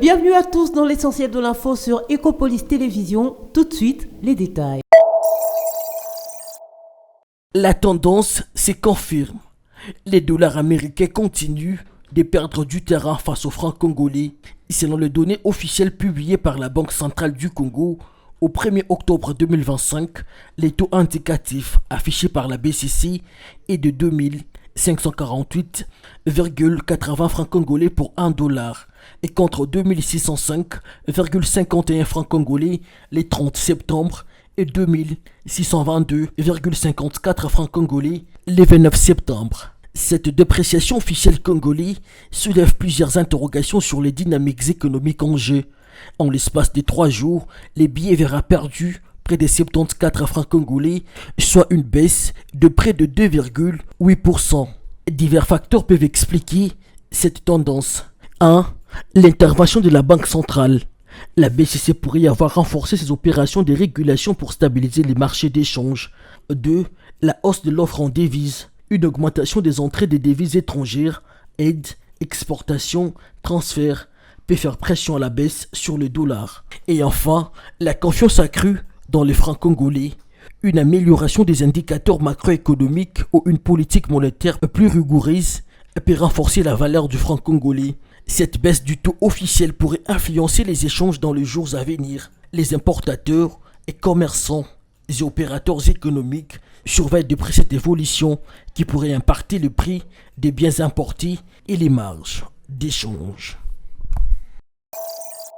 Bienvenue à tous dans l'essentiel de l'info sur Ecopolis Télévision. Tout de suite, les détails. La tendance se confirme. Les dollars américains continuent de perdre du terrain face aux francs congolais. Selon les données officielles publiées par la Banque centrale du Congo, au 1er octobre 2025, les taux indicatifs affichés par la BCC est de 2548,80 francs congolais pour 1 dollar et contre 2605,51 francs congolais les 30 septembre et 2622,54 francs congolais les 29 septembre. Cette dépréciation officielle congolaise soulève plusieurs interrogations sur les dynamiques économiques en jeu. En l'espace de 3 jours, les billets verra perdu près de 74 francs congolais, soit une baisse de près de 2,8%. Divers facteurs peuvent expliquer cette tendance. 1. L'intervention de la Banque centrale. La BCC pourrait avoir renforcé ses opérations de régulation pour stabiliser les marchés d'échange. 2. La hausse de l'offre en devises. Une augmentation des entrées des devises étrangères, aide, exportation, transfert, peut faire pression à la baisse sur le dollar. Et enfin, la confiance accrue dans les francs congolais. Une amélioration des indicateurs macroéconomiques ou une politique monétaire plus rigoureuse peut renforcer la valeur du franc congolais. Cette baisse du taux officiel pourrait influencer les échanges dans les jours à venir. Les importateurs et commerçants et opérateurs économiques surveillent de près cette évolution qui pourrait impacter le prix des biens importés et les marges d'échange.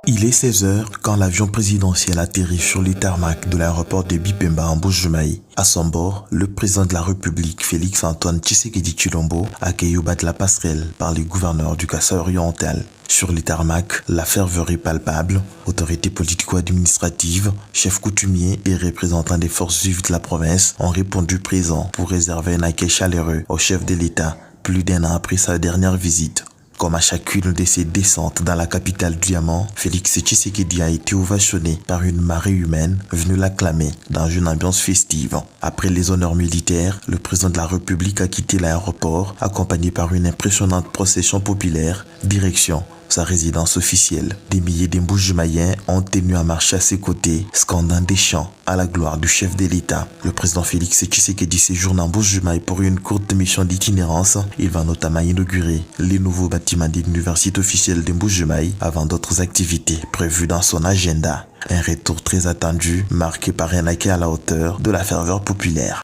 Il est 16h quand l'avion présidentiel atterrit sur le tarmac de l'aéroport de Bipemba en Mbuji-Mayi. À son bord, le président de la République, Félix-Antoine Tshisekedi Tshilombo, accueilli au bas de la passerelle par le gouverneur du Kasaï oriental. Sur le tarmac, la ferveur est palpable. Autorités politico-administratives, chefs coutumiers et représentants des forces vives de la province ont répondu présents pour réserver un accueil chaleureux au chef de l'État, plus d'1 an après sa dernière visite. Comme à chacune de ses descentes dans la capitale du diamant, Félix Tshisekedi a été ovationné par une marée humaine venue l'acclamer dans une ambiance festive. Après les honneurs militaires, le président de la République a quitté l'aéroport, accompagné par une impressionnante procession populaire, direction sa résidence officielle. Des milliers de Mbuji-Maïens ont tenu à marcher à ses côtés, scandant des chants à la gloire du chef de l'État. Le président Félix Tshisekedi séjourne en Mbuji-Maï pour une courte mission d'itinérance. Il va notamment inaugurer les nouveaux bâtiments de l'université officielle de Mbuji-Maï avant d'autres activités prévues dans son agenda. Un retour très attendu, marqué par un accueil à la hauteur de la ferveur populaire.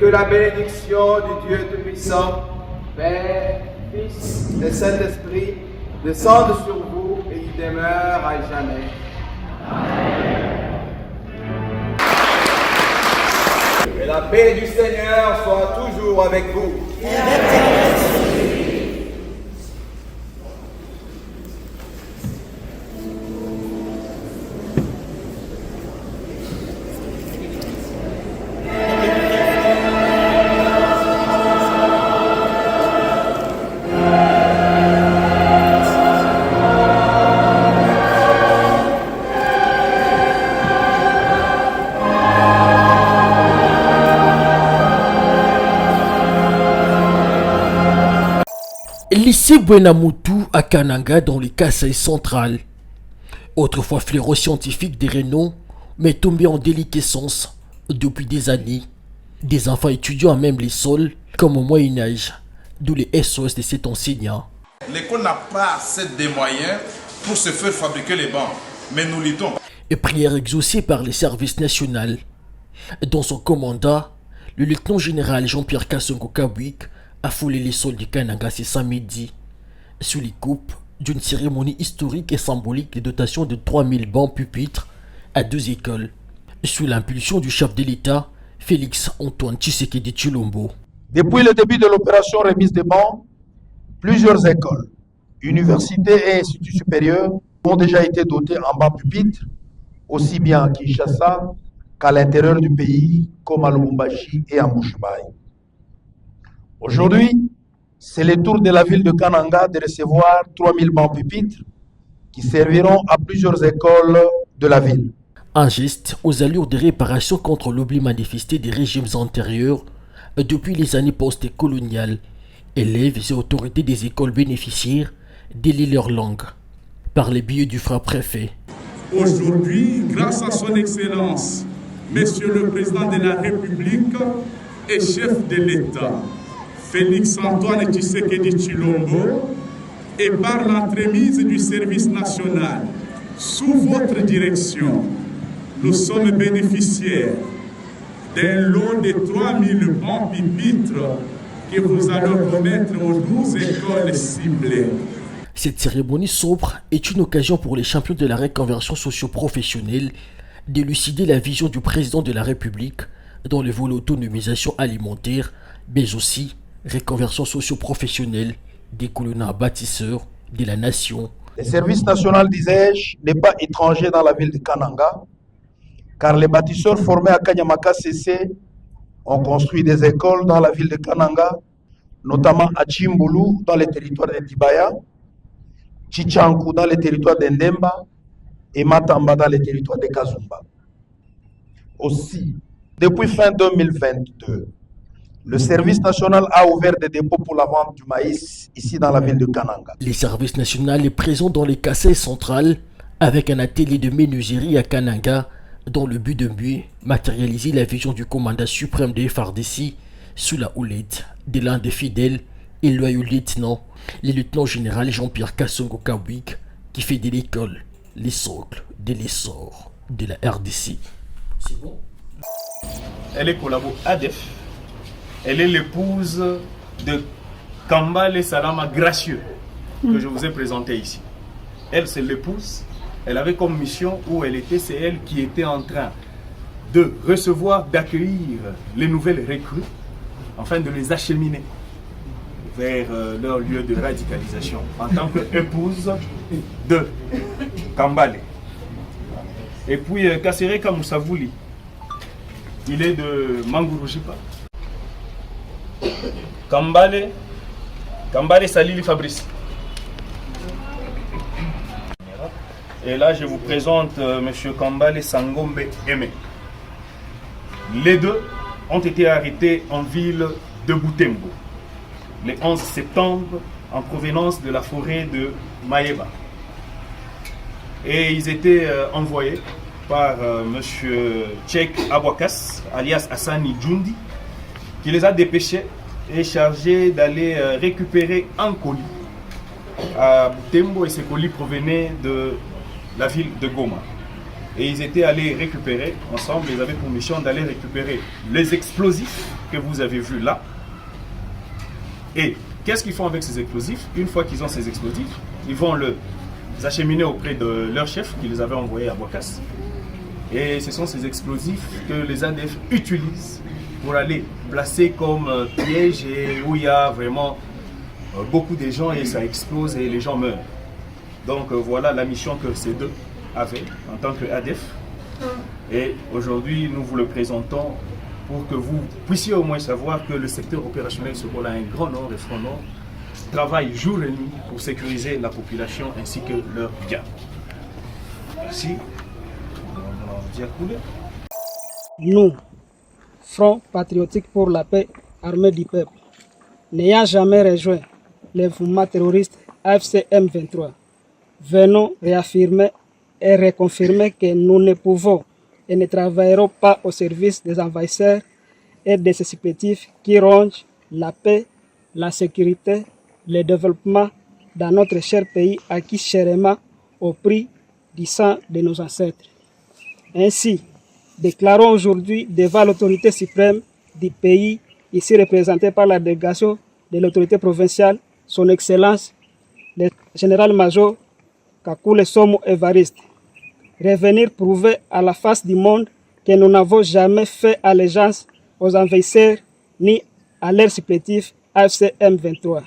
Que la bénédiction du Dieu Tout-Puissant, Père, Fils et Saint-Esprit descende sur vous et y demeure à jamais. Amen. Que la paix du Seigneur soit toujours avec vous. Lycée Buenamutu à Kananga dans le Kasaï central. Autrefois fleuron scientifique de renom, mais tombé en déliquescence depuis des années. Des enfants étudiant à même les sols comme au Moyen-Âge, d'où les SOS de cet enseignant. L'école n'a pas assez de moyens pour se faire fabriquer les bancs, mais nous luttons. Et prière exaucée par les services nationaux. Dans son commandant, le lieutenant-général Jean-Pierre Kassongo Kabwik a foulé les sols du Kananga ce samedi, sous les coupes d'une cérémonie historique et symbolique de dotation de 3000 bancs pupitres à 2 écoles, sous l'impulsion du chef de l'État, Félix-Antoine Tshisekedi Tshilombo. Depuis le début de l'opération remise des bancs, plusieurs écoles, universités et instituts supérieurs ont déjà été dotés en bancs pupitres, aussi bien à Kinshasa qu'à l'intérieur du pays, comme à Lubumbashi et à Mbuji-Mayi. Aujourd'hui, C'est le tour de la ville de Kananga de recevoir 3000 bancs pupitres qui serviront à plusieurs écoles de la ville. Un geste aux allures de réparation contre l'oubli manifesté des régimes antérieurs depuis les années post-coloniales. Élèves et autorités des écoles bénéficiaires délient leur langue par les biais du frère préfet. Aujourd'hui, grâce à son Excellence, Monsieur le Président de la République et chef de l'État, Félix-Antoine Tshisekedi Tshilombo, et par l'entremise du service national, sous votre direction, nous sommes bénéficiaires d'un lot de 3000 bancs pupitres que vous allez remettre aux 12 écoles ciblées. Cette cérémonie sobre est une occasion pour les champions de la reconversion socio-professionnelle d'élucider la vision du président de la République dans le volet autonomisation alimentaire, mais aussi reconversion socio-professionnelle des colonnats bâtisseurs de la nation. Le service national, disais-je, n'est pas étranger dans la ville de Kananga, car les bâtisseurs formés à Kanyamaka CC ont construit des écoles dans la ville de Kananga, notamment à Chimbulu dans le territoire de Tibaya, Chichankou dans le territoire d'Endemba et Matamba dans le territoire de Kazumba. Aussi, depuis fin 2022, le service national a ouvert des dépôts pour la vente du maïs ici dans la ville de Kananga. Le service national est présent dans les Kassai centrales avec un atelier de menuiserie à Kananga dans le but de mieux matérialiser la vision du commandant suprême des FARDC sous la houlette de l'un des fidèles et loyaux lieutenants, le lieutenant général Jean-Pierre Kassongo Kawik, qui fait de l'école les socles de l'essor de la RDC. C'est bon? Elle est collabo ADEF. Elle est l'épouse de Kambale Salama Gracieux, que je vous ai présenté ici. Elle, c'est l'épouse. Elle avait comme mission où elle était, c'est elle qui était en train de recevoir, d'accueillir les nouvelles recrues, afin de les acheminer vers leur lieu de radicalisation en tant qu'épouse de Kambale. Et puis Kasereka Moussavouli, il est de Mangurujipa. Kambale Salili Fabrice. Et là, je vous présente M. Kambale Sangombe Aimé. Les deux ont été arrêtés en ville de Butembo le 11 septembre en provenance de la forêt de Maeba. Et ils étaient envoyés par M. Tchek Abwakas, alias Hassani Djoundi, qui les a dépêchés et chargés d'aller récupérer un colis à Butembo, et ces colis provenaient de la ville de Goma. Et ils étaient allés récupérer, ensemble, ils avaient pour mission d'aller récupérer les explosifs que vous avez vus là. Et qu'est-ce qu'ils font avec ces explosifs? Une fois qu'ils ont ces explosifs, ils vont les acheminer auprès de leur chef qui les avait envoyés à Boakas. Et ce sont ces explosifs que les ADF utilisent pour aller placer comme piège, et où il y a vraiment beaucoup de gens et ça explose et les gens meurent. Donc voilà la mission que ces deux avaient en tant qu'ADF. Et aujourd'hui, nous vous le présentons pour que vous puissiez au moins savoir que le secteur opérationnel Sokola, un grand nord et front nord, travaille jour et nuit pour sécuriser la population ainsi que leurs biens. Merci. Nous, Front patriotique pour la paix, armée du peuple, n'ayant jamais rejoint le mouvement terroriste AFC M23, venons réaffirmer et reconfirmer que nous ne pouvons et ne travaillerons pas au service des envahisseurs et des supplétifs qui rongent la paix, la sécurité, le développement dans notre cher pays acquis chèrement au prix du sang de nos ancêtres. Ainsi, déclarons aujourd'hui devant l'autorité suprême du pays, ici représentée par la délégation de l'autorité provinciale, son Excellence, le général-major Kakule Somo Evariste, revenir prouver à la face du monde que nous n'avons jamais fait allégeance aux envahisseurs ni à leurs supplétifs AFC M23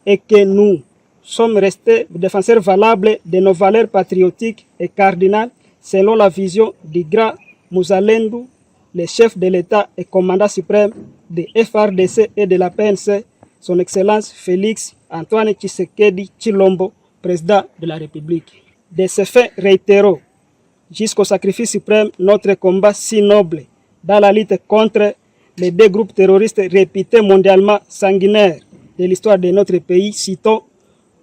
et que nous sommes restés défenseurs valables de nos valeurs patriotiques et cardinales selon la vision du grand Mouzalendou, le chef de l'État et commandant suprême de FRDC et de la PNC, Son Excellence Félix Antoine Tshisekedi Tshilombo, président de la République. De ces faits réitéraux, jusqu'au sacrifice suprême, notre combat si noble dans la lutte contre les deux groupes terroristes réputés mondialement sanguinaires de l'histoire de notre pays, citons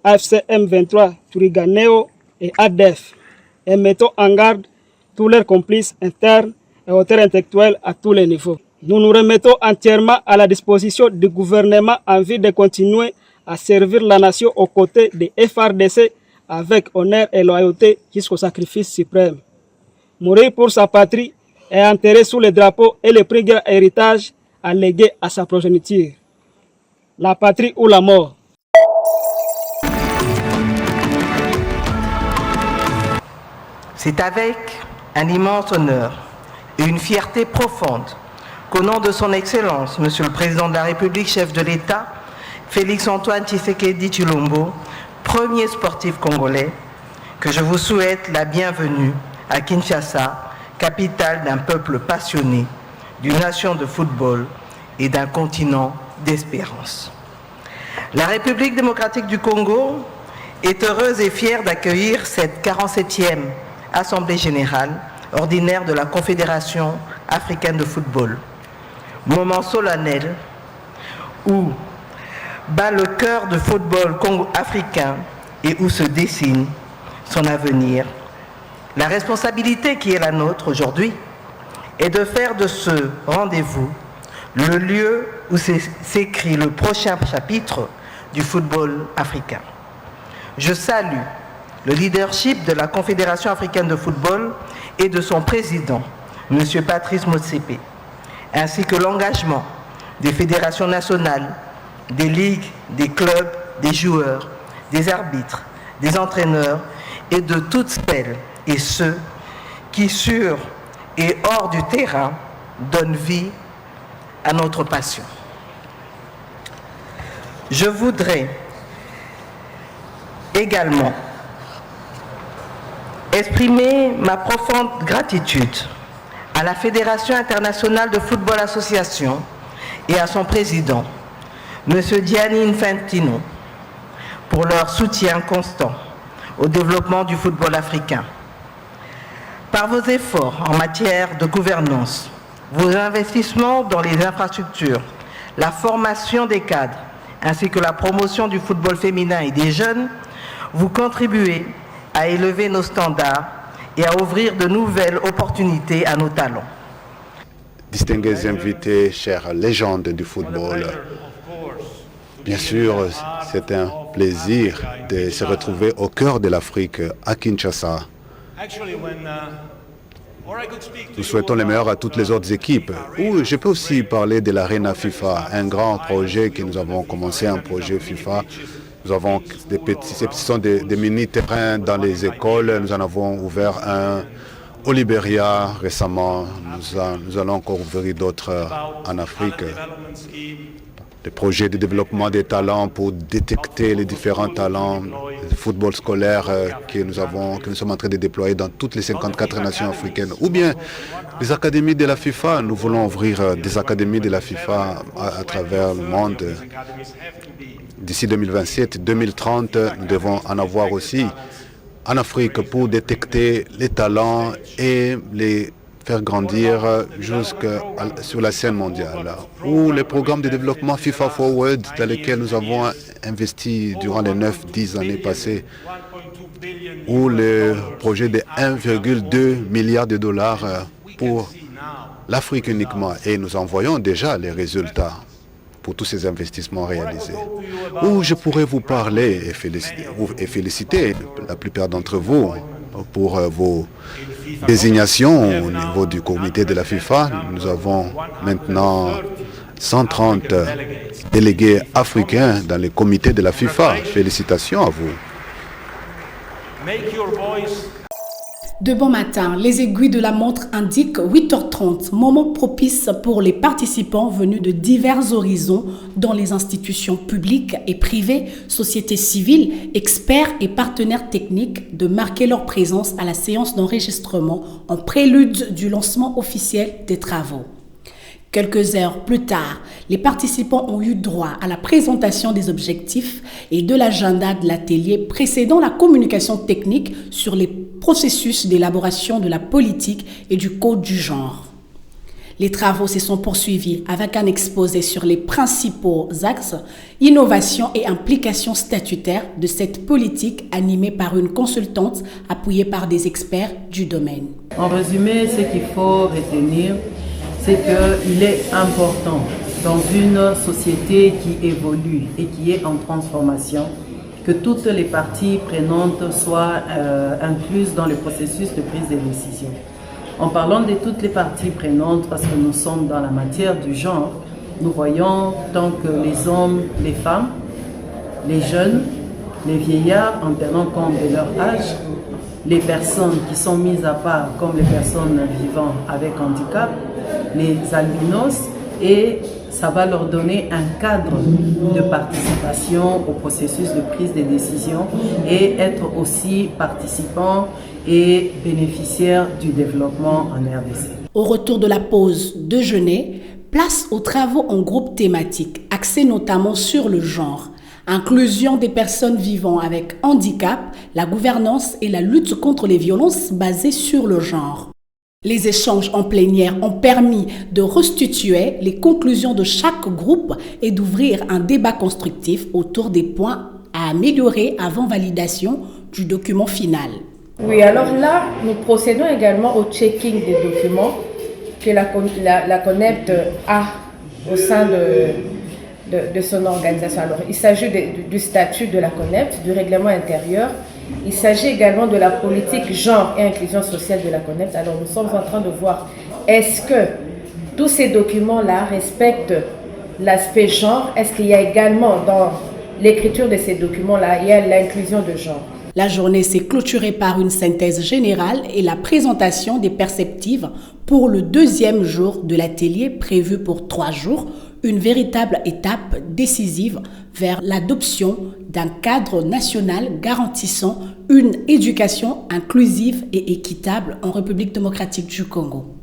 AFC M23, Twirwaneho et ADF, et mettons en garde tous leurs complices internes et auteurs intellectuels à tous les niveaux. Nous nous remettons entièrement à la disposition du gouvernement en vue de continuer à servir la nation aux côtés des FARDC avec honneur et loyauté jusqu'au sacrifice suprême. Mourir pour sa patrie et enterré sous le drapeau et le plus grand héritage à léguer à sa progéniture. La patrie ou la mort. C'est avec un immense honneur et une fierté profonde qu'au nom de son Excellence, Monsieur le Président de la République, chef de l'État, Félix Antoine Tshisekedi Tshilombo, premier sportif congolais, que je vous souhaite la bienvenue à Kinshasa, capitale d'un peuple passionné, d'une nation de football et d'un continent d'espérance. La République démocratique du Congo est heureuse et fière d'accueillir cette 47e Assemblée générale ordinaire de la Confédération africaine de football. Moment solennel où bat le cœur du football africain et où se dessine son avenir. La responsabilité qui est la nôtre aujourd'hui est de faire de ce rendez-vous le lieu où s'écrit le prochain chapitre du football africain. Je salue le leadership de la Confédération africaine de football et de son président, M. Patrice Motsepe, ainsi que l'engagement des fédérations nationales, des ligues, des clubs, des joueurs, des arbitres, des entraîneurs et de toutes celles et ceux qui, sur et hors du terrain, donnent vie à notre passion. Je voudrais également exprimer ma profonde gratitude à la Fédération internationale de football association et à son président, M. Gianni Infantino, pour leur soutien constant au développement du football africain. Par vos efforts en matière de gouvernance, vos investissements dans les infrastructures, la formation des cadres, ainsi que la promotion du football féminin et des jeunes, vous contribuez à élever nos standards et à ouvrir de nouvelles opportunités à nos talents. Distingués invités, chères légendes du football, bien sûr, c'est un plaisir de se retrouver au cœur de l'Afrique, à Kinshasa. Nous souhaitons le meilleur à toutes les autres équipes. Ou je peux aussi parler de l'Arena FIFA, un grand projet que nous avons commencé, un projet FIFA. Nous avons des petits, ce sont des mini-terrains dans les écoles. Nous en avons ouvert un au Libéria récemment. Nous allons encore ouvrir d'autres en Afrique. Des projets de développement des talents pour détecter les différents talents de football scolaire que nous sommes en train de déployer dans toutes les 54 nations africaines. Ou bien les académies de la FIFA. Nous voulons ouvrir des académies de la FIFA à travers le monde. D'ici 2027, 2030, nous devons en avoir aussi en Afrique pour détecter les talents et les faire grandir sur la scène mondiale. Ou les programmes de développement FIFA Forward dans lesquels nous avons investi durant les 9-10 années passées. Ou le projet de 1,2 milliard de dollars pour l'Afrique uniquement. Et nous en voyons déjà les résultats pour tous ces investissements réalisés. Ou je pourrais vous parler et féliciter la plupart d'entre vous pour vos désignations au niveau du comité de la FIFA. Nous avons maintenant 130 délégués africains dans le comité de la FIFA. Félicitations à vous. De bon matin, les aiguilles de la montre indiquent 8h30, moment propice pour les participants venus de divers horizons dans les institutions publiques et privées, sociétés civiles, experts et partenaires techniques de marquer leur présence à la séance d'enregistrement en prélude du lancement officiel des travaux. Quelques heures plus tard, les participants ont eu droit à la présentation des objectifs et de l'agenda de l'atelier précédant la communication technique sur les processus d'élaboration de la politique et du code du genre. Les travaux se sont poursuivis avec un exposé sur les principaux axes, innovation et implications statutaires de cette politique animée par une consultante appuyée par des experts du domaine. En résumé, ce qu'il faut retenir, c'est qu'il est important dans une société qui évolue et qui est en transformation que toutes les parties prenantes soient incluses dans le processus de prise de décision. En parlant de toutes les parties prenantes, parce que nous sommes dans la matière du genre, nous voyons tant que les hommes, les femmes, les jeunes, les vieillards en tenant compte de leur âge, les personnes qui sont mises à part comme les personnes vivant avec handicap, les albinos, et ça va leur donner un cadre de participation au processus de prise de décision et être aussi participants et bénéficiaires du développement en RDC. Au retour de la pause déjeuner, place aux travaux en groupe thématique, axés notamment sur le genre, inclusion des personnes vivant avec handicap, la gouvernance et la lutte contre les violences basées sur le genre. Les échanges en plénière ont permis de restituer les conclusions de chaque groupe et d'ouvrir un débat constructif autour des points à améliorer avant validation du document final. Oui, alors là, nous procédons également au checking des documents que la CONEPT a au sein de son organisation. Alors, il s'agit du statut de la CONEPT, du règlement intérieur. Il s'agit également de la politique genre et inclusion sociale de la CONEPT. Alors, nous sommes en train de voir, est-ce que tous ces documents-là respectent l'aspect genre? Est-ce qu'il y a également dans l'écriture de ces documents-là, il y a l'inclusion de genre? La journée s'est clôturée par une synthèse générale et la présentation des perspectives pour le deuxième jour de l'atelier prévu pour 3 jours, une véritable étape décisive vers l'adoption d'un cadre national garantissant une éducation inclusive et équitable en République démocratique du Congo.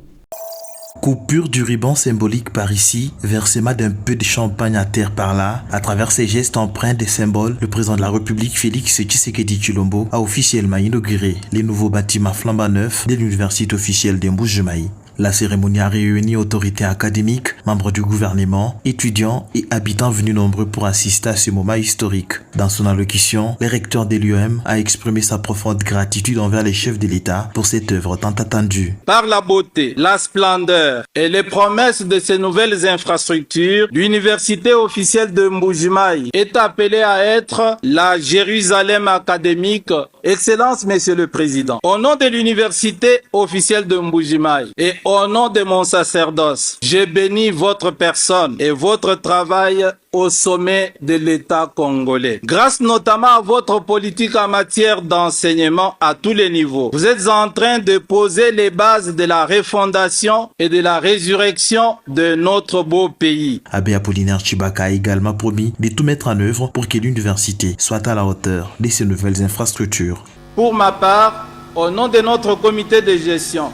Coupure du ruban symbolique par ici, versement d'un peu de champagne à terre par là, à travers ces gestes empreints des symboles, le président de la République Félix Tshisekedi Tshilombo a officiellement inauguré les nouveaux bâtiments flambant neufs de l'université officielle d'Embouche-Maï. La cérémonie a réuni autorités académiques, membres du gouvernement, étudiants et habitants venus nombreux pour assister à ce moment historique. Dans son allocution, le recteur de l'UM a exprimé sa profonde gratitude envers les chefs de l'État pour cette œuvre tant attendue. Par la beauté, la splendeur et les promesses de ces nouvelles infrastructures, l'université officielle de Mbujimai est appelée à être la Jérusalem académique. Excellence, Monsieur le Président, au nom de l'université officielle de Mbujimai et au nom de mon sacerdoce, je bénis votre personne et votre travail au sommet de l'État congolais. Grâce notamment à votre politique en matière d'enseignement à tous les niveaux, vous êtes en train de poser les bases de la refondation et de la résurrection de notre beau pays. Abbé Apollinaire Chibaka a également promis de tout mettre en œuvre pour que l'université soit à la hauteur de ces nouvelles infrastructures. Pour ma part, au nom de notre comité de gestion,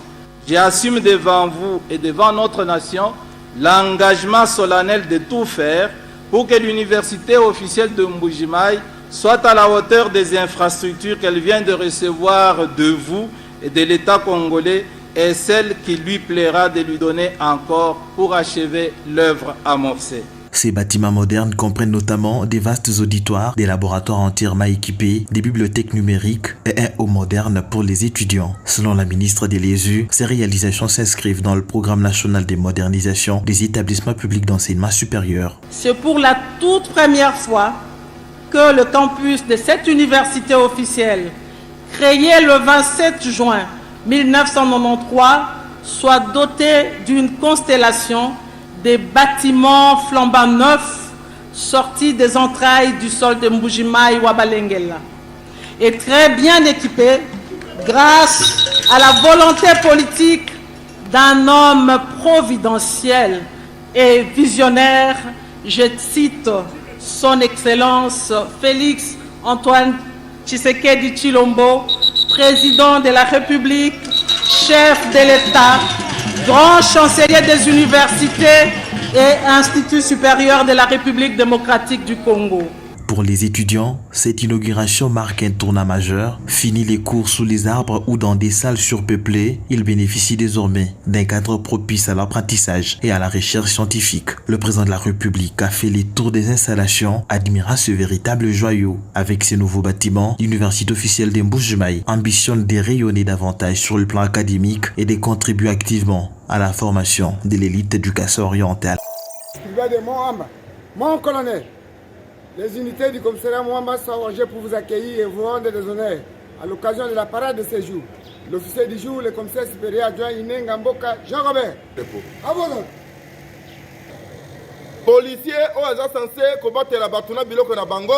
j'assume devant vous et devant notre nation l'engagement solennel de tout faire pour que l'université officielle de Mbujimai soit à la hauteur des infrastructures qu'elle vient de recevoir de vous et de l'État congolais et celle qui lui plaira de lui donner encore pour achever l'œuvre amorcée. Ces bâtiments modernes comprennent notamment des vastes auditoires, des laboratoires entièrement équipés, des bibliothèques numériques et un haut moderne pour les étudiants. Selon la ministre de l'ESU, ces réalisations s'inscrivent dans le programme national de modernisation des établissements publics d'enseignement supérieur. C'est pour la toute première fois que le campus de cette université officielle, créé le 27 juin 1993, soit doté d'une constellation des bâtiments flambant neufs sortis des entrailles du sol de Mbujimai Wabalengela et très bien équipés grâce à la volonté politique d'un homme providentiel et visionnaire, je cite son Excellence Félix Antoine Tshisekedi Tshilombo, président de la République, chef de l'État, grand chancelier des universités et Institut supérieur de la République démocratique du Congo. Pour les étudiants, cette inauguration marque un tournant majeur. Fini les cours sous les arbres ou dans des salles surpeuplées, ils bénéficient désormais d'un cadre propice à l'apprentissage et à la recherche scientifique. Le président de la République a fait les tours des installations, admira ce véritable joyau. Avec ces nouveaux bâtiments, l'université officielle de Mbuji-Mayi ambitionne de rayonner davantage sur le plan académique et de contribuer activement à la formation de l'élite du Kassai oriental. Mon colonel, les unités du commissariat Mwamba sont rangées pour vous accueillir et vous rendre des honneurs à l'occasion de la parade de ce jour. L'officier du jour, le commissaire supérieur adjoint Inenga Mboka, Jean-Robert. Policiers sont censés combattre la batuna biloko na bango,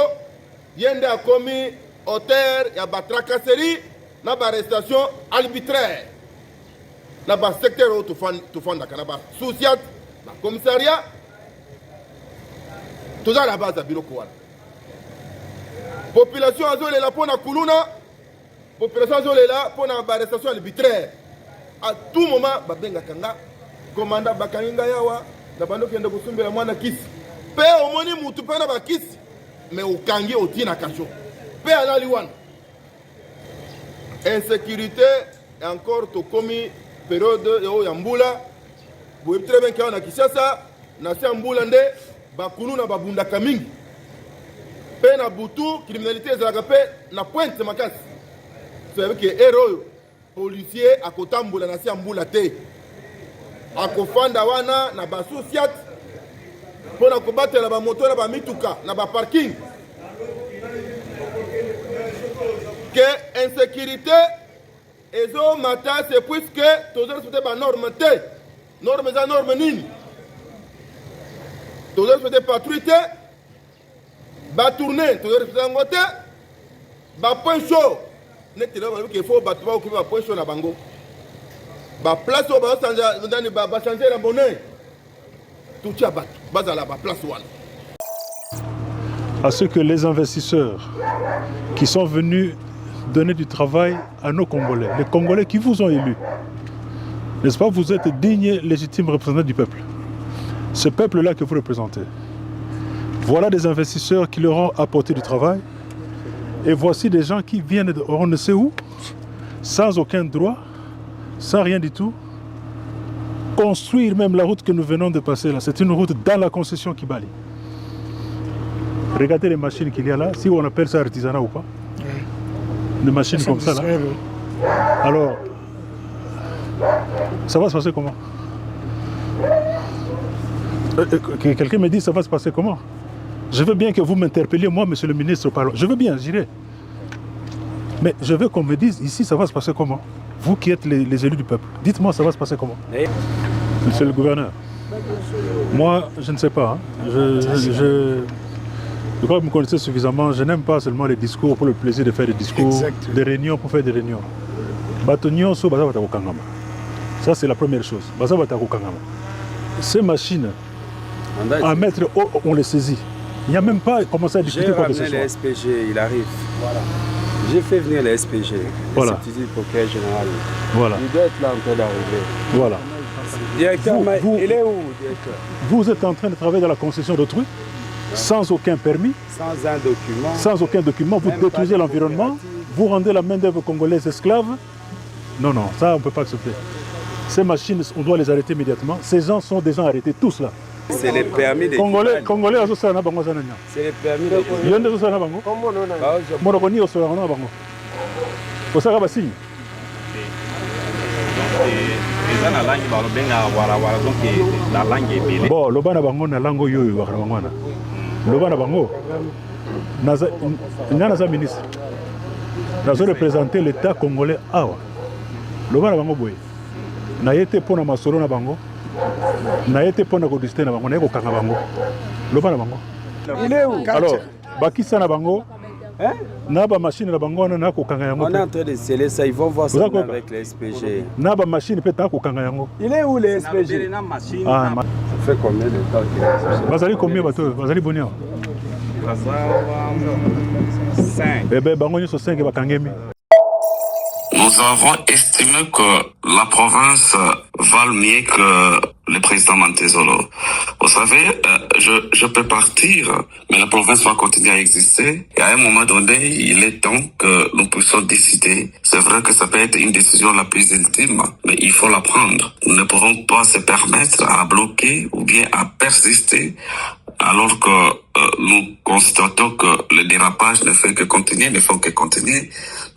yende a commis auteur ya batrakasserie na ba arrestation arbitraire. Na ba secteur où tout fond kanaba souciat ba commissariat. Tout à la base à biloko wana. Population azolela pona kuluna, population azolela pona ba arrestation arbitraire. À tout moment ba benga kanga commandant bakanga yawa na bando kende kusumbela mwana kisi. Pe omoni mutu pe na ba kisi mais ukangi otina kasho. Pe alali wana. Insécurité et encore to komi période ya mbula. Vous très bien qu'on a Kinshasa na se mbula nde bakunu na babunda kamingi. Pe na butu criminalité ezalaka pe na pointe makasi. C'est avec héros policier akotambula na se mbula te. Akofanda wana na basociat pona kobatela ba moto na ba mituka na ba parking. Que insécurité ezo mata c'est puisque toujours respecter ba norme te. Norme za norme nini? Toujours respecter patrouille te. Ba tourner, toujours respecter ngote. Ba point chaud. Netela ba qu'il faut ba tuba occuper ba point chaud na bango. Ba place au ba changer ba changer la monnaie. Tout ça bat. Bazala ba place wana. À ce que les investisseurs qui sont venus donner du travail à nos Congolais, les Congolais qui vous ont élus, n'est-ce pas, vous êtes dignes, légitimes représentants du peuple. Ce peuple-là que vous représentez. Voilà des investisseurs qui leur ont apporté du travail. Et voici des gens qui viennent de on ne sait où, sans aucun droit, sans rien du tout, construire même la route que nous venons de passer là. C'est une route dans la concession Kibali. Regardez les machines qu'il y a là, si on appelle ça artisanat ou pas. Des machines comme ça là. Alors, ça va se passer comment? Quelqu'un me dit ça va se passer comment? Je veux bien que vous m'interpelliez, moi, monsieur le ministre, je veux bien, j'irai. Mais je veux qu'on me dise ici ça va se passer comment? Vous qui êtes les élus du peuple, dites-moi ça va se passer comment? Monsieur le gouverneur, moi je ne sais pas. Je crois que vous me connaissez suffisamment. Je n'aime pas seulement les discours pour le plaisir de faire des discours, exactement. Des réunions pour faire des réunions. Ça, c'est la première chose. Ces machines, à mettre, on les saisit. Il n'y a même pas commencé à discuter quoi que ce soit. J'ai ramené les SPG, il arrive. Voilà. J'ai fait venir les SPG, voilà. Les procureur général. Voilà. Il doit être là en train d'arriver. Voilà. Directeur, il est où, directeur? Vous êtes en train de travailler dans la concession d'autrui, sans aucun permis, sans un document. Sans aucun document, vous détruisez l'environnement, vous rendez la main-d'œuvre congolaise esclave. Non, non, ça on ne peut pas accepter. Ces machines, on doit les arrêter immédiatement. Ces gens sont des gens arrêtés, tous là. C'est les permis des Congolais, c'est les permis des bon, le bana bango na lango yoyo wa bangwana. Le bana bango naza ministre. Nazo représenter l'État congolais awa. Le bana bango boye. Na yete pona masolo na bango. Na yete pona kodiste na bango na ko kanga bango. Le bana bango. Il est où? Alors, bakisa na bango. Hein? Naba machine na bango na ko kanga yango. On est en train de sceller ça, ils vont voir ça avec les SPG. Naba machine peut ta ko kanga yango. Il est où les SPG? Ah, ça fait combien de temps qu'il est? Bazali combien bateau? Bazali bonia? 5. Eh ben bango nyo 5 bakangemi. Nous nous avons estimé que la province vale mieux que le président Mantezolo. Vous savez, je peux partir, mais la province va continuer à exister. Et à un moment donné, il est temps que nous puissions décider. C'est vrai que ça peut être une décision la plus ultime, mais il faut la prendre. Nous ne pouvons pas se permettre à bloquer ou bien à persister alors que nous constatons que le dérapage ne fait que continuer, ne fait que continuer.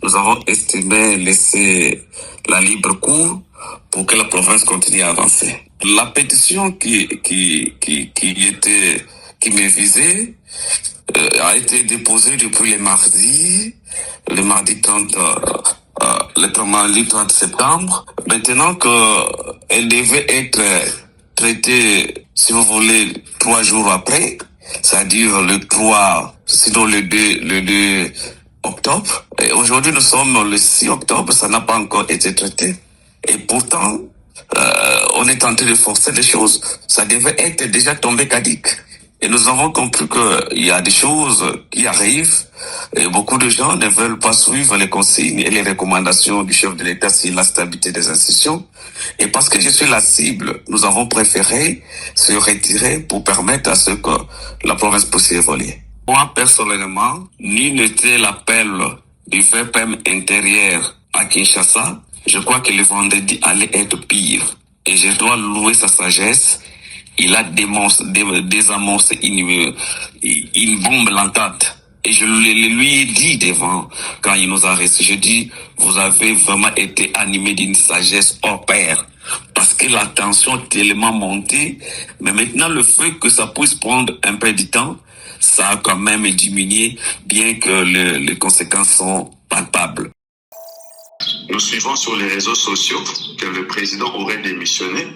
Nous avons estimé laisser la libre cours pour que la province continue à avancer. La pétition qui me visait a été déposée depuis le mardi 30 septembre. Maintenant qu'elle devait être traitée, si vous voulez, 3 jours après, c'est-à-dire le 3, sinon le 2 octobre. Et aujourd'hui, nous sommes le 6 octobre, ça n'a pas encore été traité. Et pourtant, on est tenté de forcer les choses. Ça devait être déjà tombé caduc. Et nous avons compris qu'il y a des choses qui arrivent et beaucoup de gens ne veulent pas suivre les consignes et les recommandations du chef de l'État sur la stabilité des institutions. Et parce que je suis la cible, nous avons préféré se retirer pour permettre à ce que la province puisse évoluer. Moi, personnellement, ni n'était l'appel du VPM intérieur à Kinshasa, je crois que le vendredi allait être pire. Et je dois louer sa sagesse. Il a désamorcé une bombe lentante. Et je lui ai dit devant, quand il nous a reçus, je dis, vous avez vraiment été animé d'une sagesse hors pair. Parce que la tension est tellement montée. Mais maintenant, le fait que ça puisse prendre un peu de temps, ça a quand même diminué, bien que les conséquences sont palpables. Nous suivons sur les réseaux sociaux que le président aurait démissionné,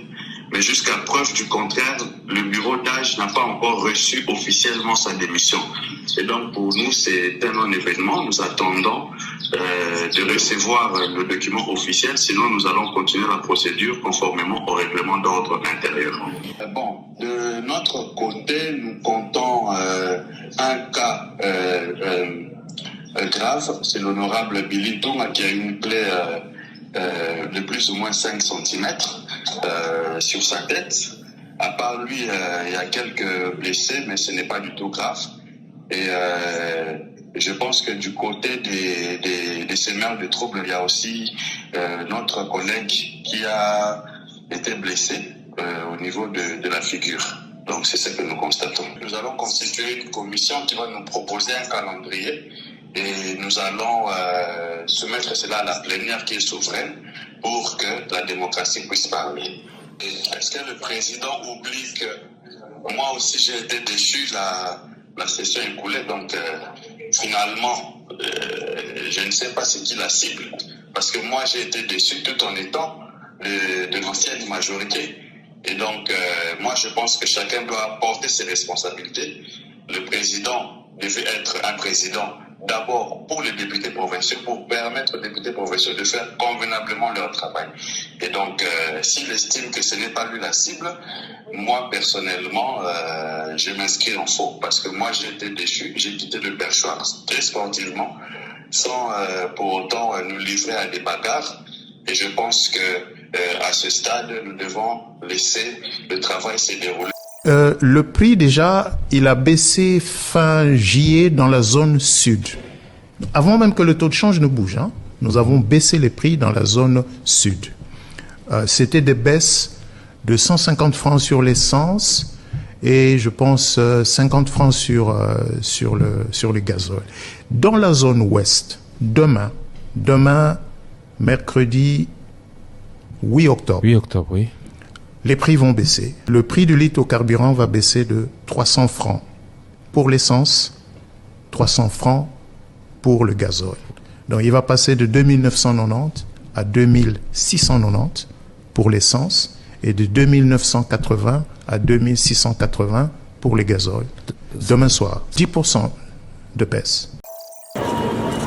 mais jusqu'à preuve du contraire, le bureau d'âge n'a pas encore reçu officiellement sa démission. Et donc pour nous, c'est un non-événement. Nous attendons de recevoir le document officiel, sinon nous allons continuer la procédure conformément au règlement d'ordre intérieur. Bon, de notre côté, nous comptons un cas grave, c'est l'honorable Billy Tonga qui a une plaie de plus ou moins 5 cm sur sa tête. À part lui, il y a quelques blessés, mais ce n'est pas du tout grave. Et je pense que du côté des semeurs de troubles, il y a aussi notre collègue qui a été blessé au niveau de la figure. Donc c'est ce que nous constatons. Nous allons constituer une commission qui va nous proposer un calendrier et nous allons soumettre cela à la plénière qui est souveraine pour que la démocratie puisse parler. Est-ce que le président oublie que moi aussi j'ai été déchu la session écoulée, donc finalement je ne sais pas ce qui la cible, parce que moi j'ai été déçu tout en étant de l'ancienne majorité. Et donc moi je pense que chacun doit porter ses responsabilités. Le président devait être un président d'abord pour les députés provinciaux, pour permettre aux députés provinciaux de faire convenablement leur travail. Et donc, s'il estime que ce n'est pas lui la cible, moi, personnellement, je m'inscris en faux. Parce que moi, j'ai été déchu, j'ai quitté le perchoir très sportivement, sans pour autant nous livrer à des bagarres. Et je pense que à ce stade, nous devons laisser le travail se dérouler. Le prix déjà, il a baissé fin juillet dans la zone sud. Avant même que le taux de change ne bouge, nous avons baissé les prix dans la zone sud. C'était des baisses de 150 francs sur l'essence et je pense 50 francs sur le gazole. Dans la zone ouest, demain, mercredi 8 octobre. 8 octobre, oui. Les prix vont baisser. Le prix du litre au carburant va baisser de 300 francs pour l'essence, 300 francs pour le gazole. Donc il va passer de 2990 à 2690 pour l'essence et de 2980 à 2680 pour le gazole. Demain soir, 10% de baisse.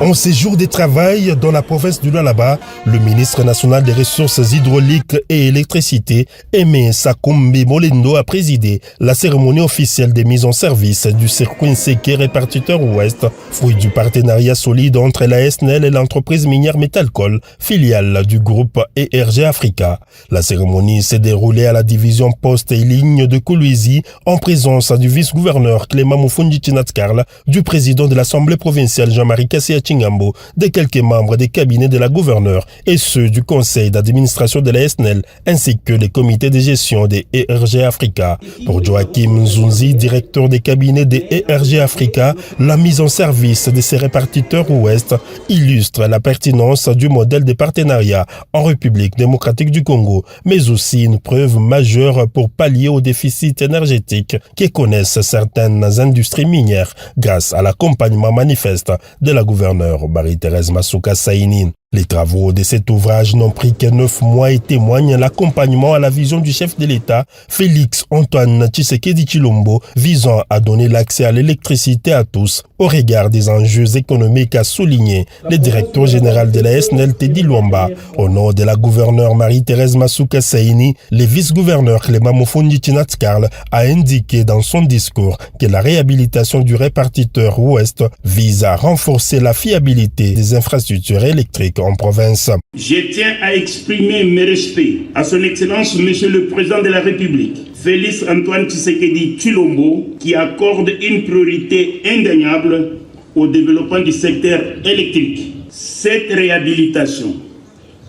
En séjour de travail dans la province du Lualaba, le ministre national des Ressources hydrauliques et électricité, Aimé Sakombe Molendo, a présidé la cérémonie officielle de mise en service du circuit Nseke répartiteur ouest, fruit du partenariat solide entre la SNEL et l'entreprise minière Metalcol, filiale du groupe ERG Africa. La cérémonie s'est déroulée à la division poste et ligne de Kolwezi en présence du vice-gouverneur Clément Mufundi Tinatskarl, du président de l'Assemblée provinciale Jean-Marie Kassia Chingambo, de quelques membres des cabinets de la gouverneure et ceux du conseil d'administration de la SNEL, ainsi que les comités de gestion des ERG Africa. Pour Joachim Zunzi, directeur des cabinets des ERG Africa, la mise en service de ces répartiteurs ouest illustre la pertinence du modèle de partenariat en République démocratique du Congo, mais aussi une preuve majeure pour pallier au déficit énergétique que connaissent certaines industries minières grâce à l'accompagnement manifeste de la gouverneure Marie-Thérèse Masuka Saini. Les travaux de cet ouvrage n'ont pris que 9 mois et témoignent l'accompagnement à la vision du chef de l'État, Félix Antoine Tshisekedi Tshilombo, visant à donner l'accès à l'électricité à tous au regard des enjeux économiques, a souligné le directeur général de la SNEL, Teddy Luamba. Au nom de la gouverneure Marie-Thérèse Masuka Saini, le vice-gouverneur Clément Mufundi Tinatskarl a indiqué dans son discours que la réhabilitation du répartiteur ouest vise à renforcer la fiabilité des infrastructures électriques en province. Je tiens à exprimer mes respects à son Excellence Monsieur le Président de la République, Félix Antoine Tshisekedi Tshilombo, qui accorde une priorité indéniable au développement du secteur électrique. Cette réhabilitation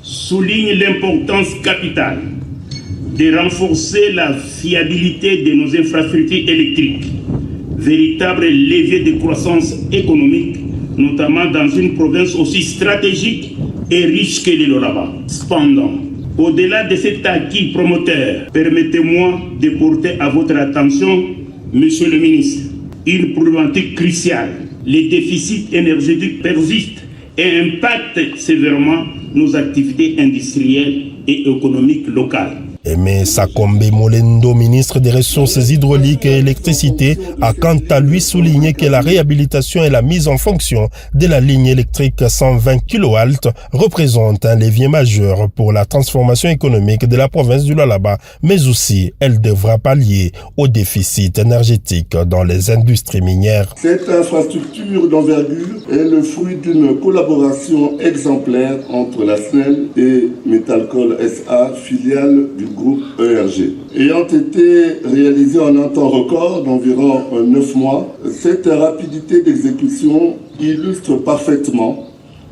souligne l'importance capitale de renforcer la fiabilité de nos infrastructures électriques, véritable levier de croissance économique, notamment dans une province aussi stratégique et riche que le Lualaba. Cependant, au-delà de cet acquis promoteur, permettez-moi de porter à votre attention, Monsieur le ministre, une problématique cruciale. Les déficits énergétiques persistent et impactent sévèrement nos activités industrielles et économiques locales. Aimé Sakombe Molendo, ministre des Ressources hydrauliques et électricité, a quant à lui souligné que la réhabilitation et la mise en fonction de la ligne électrique 120 kV représentent un levier majeur pour la transformation économique de la province du Lualaba, mais aussi elle devra pallier au déficit énergétique dans les industries minières. Cette infrastructure d'envergure est le fruit d'une collaboration exemplaire entre la SNEL et Metalcol SA, filiale du groupe ERG. Ayant été réalisé en un temps record d'environ 9 mois, cette rapidité d'exécution illustre parfaitement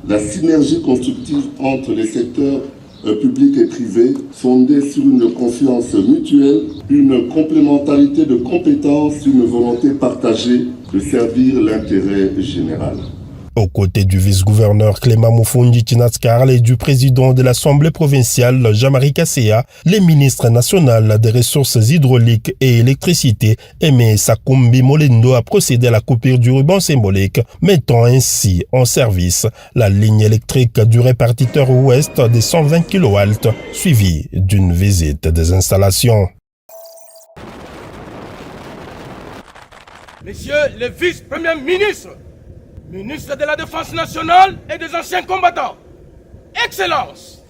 la synergie constructive entre les secteurs publics et privés, fondée sur une confiance mutuelle, une complémentarité de compétences, une volonté partagée de servir l'intérêt général. Aux côtés du vice-gouverneur Clément Mufundi Tinatskarl et du président de l'Assemblée provinciale Jean-Marie Kassia, les ministres nationaux des Ressources hydrauliques et électricité, Aimé Sakombe Molendo, a procédé à la coupure du ruban symbolique, mettant ainsi en service la ligne électrique du répartiteur ouest des 120 kV, suivie d'une visite des installations. Messieurs les vice-premiers ministres, ministre de la Défense nationale et des anciens combattants, Excellences,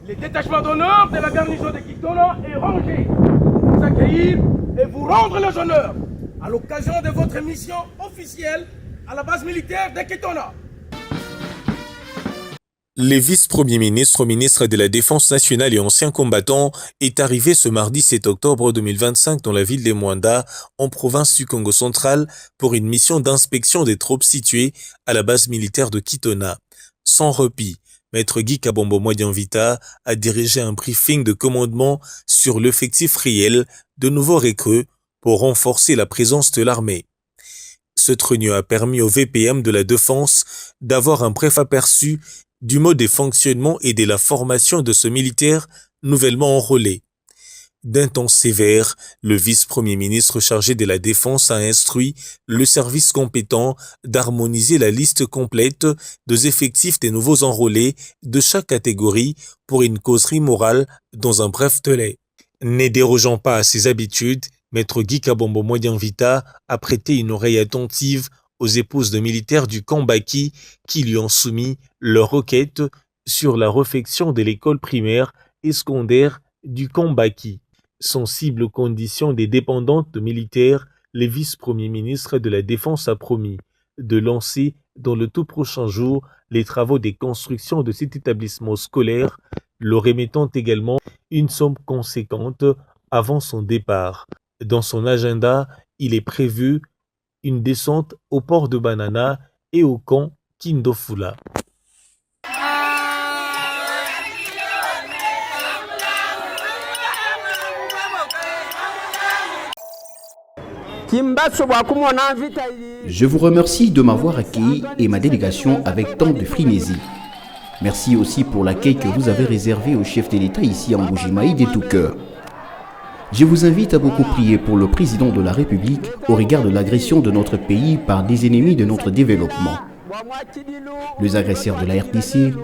les détachements d'honneur de la garnison de Kitona est rangé pour vous accueillir et vous rendre les honneurs à l'occasion de votre mission officielle à la base militaire de Kitona. Les vice-premiers ministres, ministre de la Défense nationale et anciens combattants est arrivé ce mardi 7 octobre 2025 dans la ville de Mwanda, en province du Congo central, pour une mission d'inspection des troupes situées à la base militaire de Kitona. Sans répit, Maître Guy Kabombo Mwadianvita a dirigé un briefing de commandement sur l'effectif réel de nouveaux recrues pour renforcer la présence de l'armée. Cette réunion a permis au VPM de la Défense d'avoir un bref aperçu du mode de fonctionnement et de la formation de ce militaire nouvellement enrôlé. D'un ton sévère, le vice-premier ministre chargé de la Défense a instruit le service compétent d'harmoniser la liste complète des effectifs des nouveaux enrôlés de chaque catégorie pour une causerie morale dans un bref délai. Ne dérogeant pas à ses habitudes, Maître Guy Kabombo Mwadianvita a prêté une oreille attentive aux épouses de militaires du camp Baki qui lui ont soumis leur requête sur la réfection de l'école primaire et secondaire du camp Baki. Sensible aux conditions des dépendantes de militaires, le vice-premier ministre de la Défense a promis de lancer dans le tout prochain jour les travaux de construction de cet établissement scolaire, leur remettant également une somme conséquente avant son départ. Dans son agenda, il est prévu une descente au port de Banana et au camp Kindofula. Je vous remercie de m'avoir accueilli et ma délégation avec tant de frénésie. Merci aussi pour l'accueil que vous avez réservé au chef de l'État ici en Mbuji-Mayi de tout cœur. Je vous invite à beaucoup prier pour le président de la République au regard de l'agression de notre pays par des ennemis de notre développement. Les agresseurs de la RDC,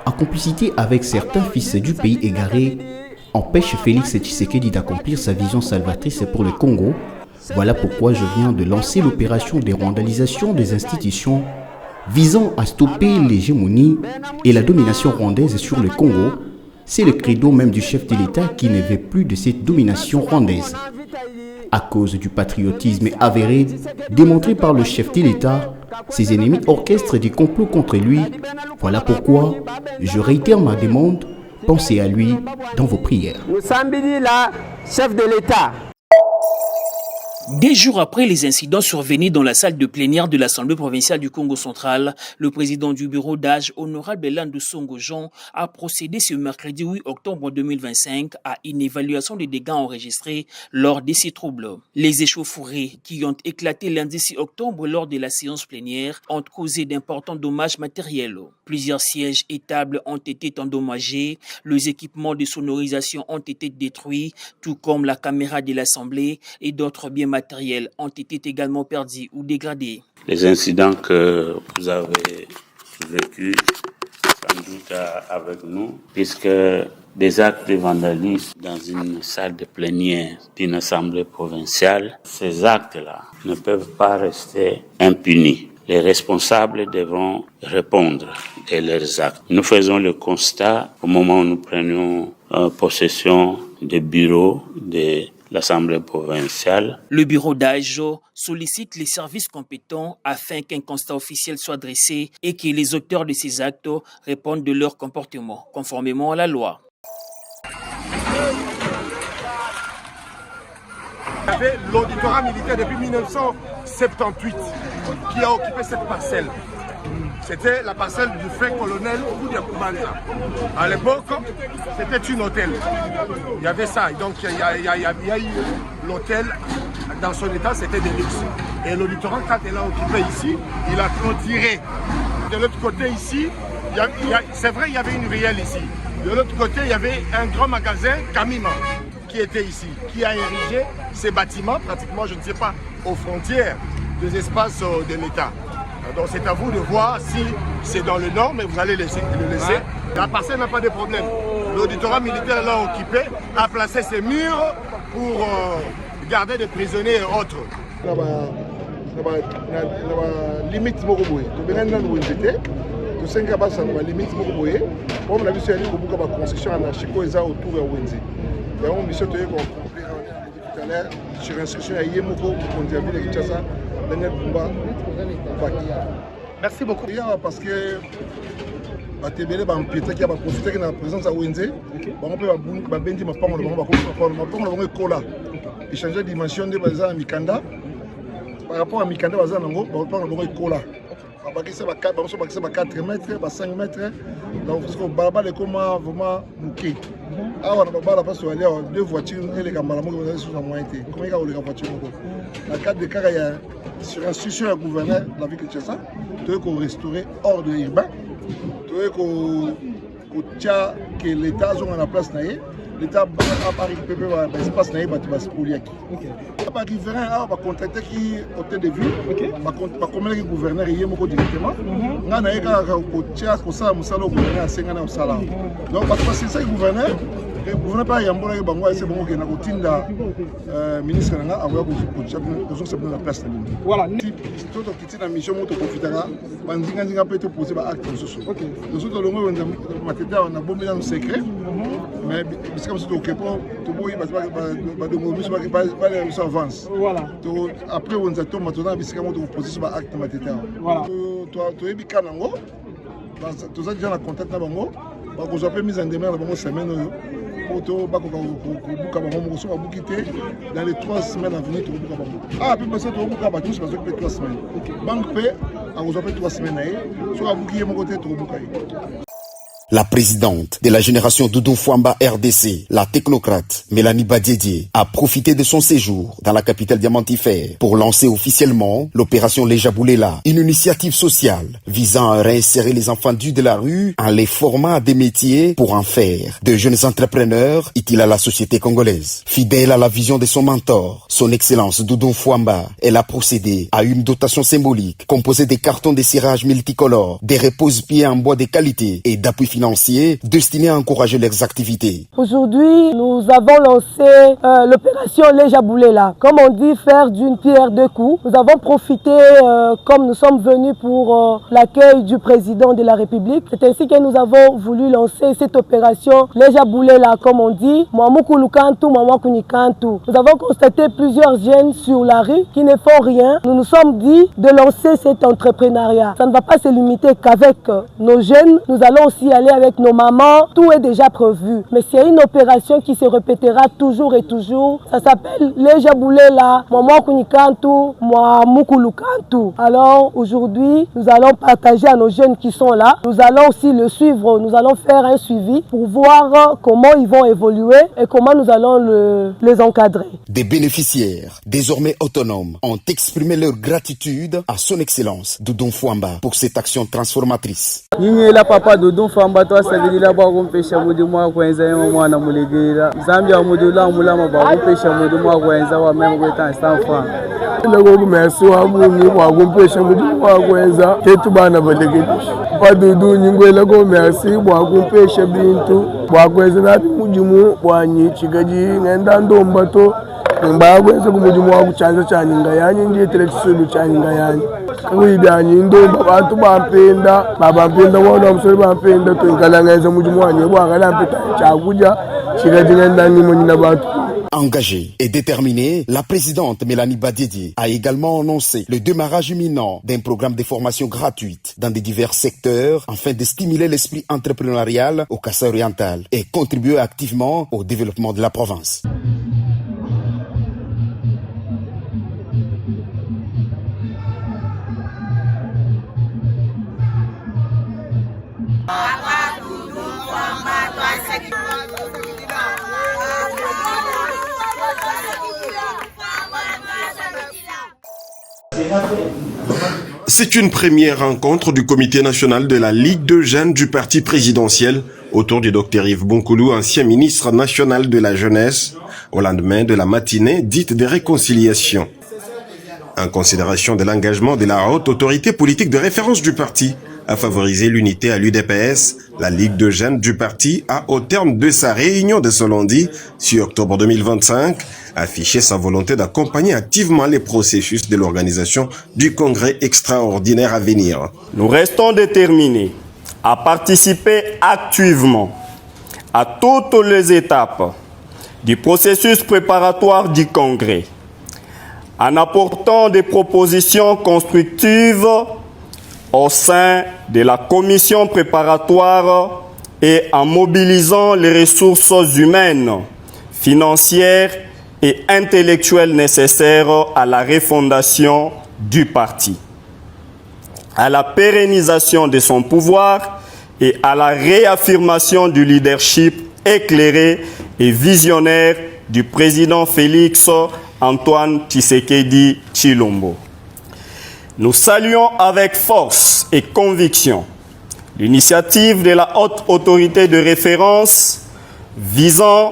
en complicité avec certains fils du pays égaré, empêchent Félix Tshisekedi d'accomplir sa vision salvatrice pour le Congo. Voilà pourquoi je viens de lancer l'opération de rwandalisation des institutions visant à stopper l'hégémonie et la domination rwandaise sur le Congo. C'est le credo même du chef de l'État qui ne veut plus de cette domination rwandaise. À cause du patriotisme avéré démontré par le chef de l'État, ses ennemis orchestrent des complots contre lui. Voilà pourquoi je réitère ma demande, pensez à lui dans vos prières. Chef de l'État. Des jours après les incidents survenus dans la salle de plénière de l'Assemblée provinciale du Congo central, le président du bureau d'âge, honorable Landou Songo Jean, a procédé ce mercredi 8 octobre 2025 à une évaluation des dégâts enregistrés lors de ces troubles. Les échauffourées qui ont éclaté lundi 6 octobre lors de la séance plénière ont causé d'importants dommages matériels. Plusieurs sièges et tables ont été endommagés, les équipements de sonorisation ont été détruits, tout comme la caméra de l'Assemblée et d'autres biens matériels ont été également perdus ou dégradés. Les incidents que vous avez vécus, sans doute avec nous, puisque des actes de vandalisme dans une salle de plénière d'une assemblée provinciale, ces actes-là ne peuvent pas rester impunis. Les responsables devront répondre de leurs actes. Nous faisons le constat au moment où nous prenions possession des bureaux de l'Assemblée provinciale. Le bureau d'AJO sollicite les services compétents afin qu'un constat officiel soit dressé et que les auteurs de ces actes répondent de leur comportement, conformément à la loi. Il y avait l'auditorat militaire depuis 1978 qui a occupé cette parcelle. C'était la parcelle du frère colonel Koudia Koubanza. À l'époque, c'était un hôtel. Il y avait ça. Donc il y a eu l'hôtel, dans son état, c'était des luxe. Et l'auditorat, quand il a occupé ici, il a clôturé. De l'autre côté ici, c'est vrai, il y avait une ruelle ici. De l'autre côté, il y avait un grand magasin, Kamima, qui était ici, qui a érigé ces bâtiments, pratiquement, je ne sais pas, aux frontières des espaces de l'État. Donc c'est à vous de voir si c'est dans le nord, mais vous allez le laisser. La parcelle n'a pas de problème. L'auditorat militaire l'a occupé, a placé ses murs pour garder des prisonniers et autres. Limite tosenga basanga balimite moko boye po na biso yali kobuka ba concession anarchico eza autour ya Wenze yango biso toye ko accomplir tout à l'heure sur instruction ya yemoko mokonzi ya ville ya Kinshasa Daniel Bumba. Merci beaucoup parce que batebele bampieta ki ba profiter na présence ya Wenze bango pe babendi mapango na bango mapango na bango ekola échanger dimension de baza na mikanda par rapport à mikanda baza nango mapango na bango ekola. Bakisa ba 4 mètres, ba 5 mètres. Donc parce que balabala est comme vraiment mouké. Ah on a balabala parce qu'il y a deux voitures et les camarades qui sont sur la moitié. Comment il y a les voitures? La carte de cas il y a sur instruction du gouverneur de la ville de Kinshasa, tu veux restaurer hors de urbain. Tu veux que l'État a la place naïe. L'État a récupéré l'espace naïe pour se polier. Par riverain va contracter qui hôtel de ville va commander le gouverneur et yemo directement nga na eka ko tia ko sala musala gouverneur asengana osala donc parce que c'est ça le gouverneur Vous pas yambola ke bango ese bango ke na kotinda ministre nga awa ko so la place na bino. Voilà. Toto kitina mission moto profitaka bandinga ndinga peut te poser ba acte soso. OK. Nous autres longo wenda matete on a bombe dans le secret. Mais c'est comme si tu occupes tout boy ba dongo miso ba les avance. Voilà. Après on a tombe maintenant bisika moto poser ba acte matete. Voilà. Toi ebika nango. Tous déjà na contact na bango. Ba ko jappé mise en demeure bango semaine auto ba ko buka bango so ba bukité dans les 3 semaines à venir to buka bango. Ah puis parce que to buka ba tous parce que 3 semaines. Banque paie a ko jappé 3 semaines aí. So ba bukié mon côté to buka aí. La présidente de la génération Doudou Fouamba RDC, la technocrate Mélanie Badiédié, a profité de son séjour dans la capitale diamantifère pour lancer officiellement l'opération Leja Boulela, une initiative sociale visant à réinsérer les enfants de la rue en les formant à des métiers pour en faire de jeunes entrepreneurs utiles à la société congolaise. Fidèle à la vision de son mentor, son excellence Doudou Fouamba, elle a procédé à une dotation symbolique composée de cartons de cirage multicolores, des repose-pieds en bois de qualité et d'appui financier destinés à encourager leurs activités. Aujourd'hui, nous avons lancé l'opération Leja Boulela. Comme on dit, faire d'une pierre deux coups. Nous avons profité, comme nous sommes venus pour l'accueil du président de la République. C'est ainsi que nous avons voulu lancer cette opération Leja Boulela, comme on dit. Nous avons constaté plusieurs jeunes sur la rue qui ne font rien. Nous nous sommes dit de lancer cet entrepreneuriat. Ça ne va pas se limiter qu'avec nos jeunes. Nous allons aussi aller avec nos mamans, tout est déjà prévu. Mais c'est une opération qui se répétera toujours et toujours. Ça s'appelle Leja Boulela, Maman Kunikantu, Moi Mukulukantu. Alors aujourd'hui, nous allons partager à nos jeunes qui sont là. Nous allons aussi le suivre, nous allons faire un suivi pour voir comment ils vont évoluer et comment nous allons les encadrer. Des bénéficiaires, désormais autonomes, ont exprimé leur gratitude à son excellence Doudou Fouamba pour cette action transformatrice. Papa Doudou Fouamba toi sabidila ba ko pesha mudi mwa kwenza yemo mwana mulegera Zambia mudula mulama ba ko pesha mudi mwa kwenza wa memo ko tan francs lego merci wa muni wa ko pesha mudi mwa kwenza ketu bana balegera pa Doudou nyingwe lego merci wa ko pesha bintu wa kwenza na mujimu wa nyi chigaji ngenda ndombato mba kwenza ku mujimu wa kuchanza cyane ngayanye ngiye telekisulu cyane ngayanye kuyibyanyi ndomba bantu bampenda babampenda wona musore bampenda twenkalangeza mujimu wanye bwangalampeta chakuja chikajingenda nimo nyina bantu. Engagée et déterminée, la présidente Mélanie Badiédié a également annoncé le démarrage imminent d'un programme de formation gratuite dans des divers secteurs afin de stimuler l'esprit entrepreneurial au Kasaï oriental et contribuer activement au développement de la province. C'est une première rencontre du comité national de la Ligue de jeunes du parti présidentiel autour du Dr Yves Bonkoulou, ancien ministre national de la jeunesse, au lendemain de la matinée dite de réconciliation. En considération de l'engagement de la haute autorité politique de référence du parti à favoriser l'unité à l'UDPS, la Ligue de jeunes du parti a, au terme de sa réunion de ce lundi, 6 octobre 2025, affiché sa volonté d'accompagner activement les processus de l'organisation du congrès extraordinaire à venir. Nous restons déterminés à participer activement à toutes les étapes du processus préparatoire du congrès, en apportant des propositions constructives au sein de la commission préparatoire et en mobilisant les ressources humaines, financières et intellectuelles nécessaires à la refondation du parti, à la pérennisation de son pouvoir et à la réaffirmation du leadership éclairé et visionnaire du président Félix Antoine Tshisekedi Tshilombo. Nous saluons avec force et conviction l'initiative de la haute autorité de référence visant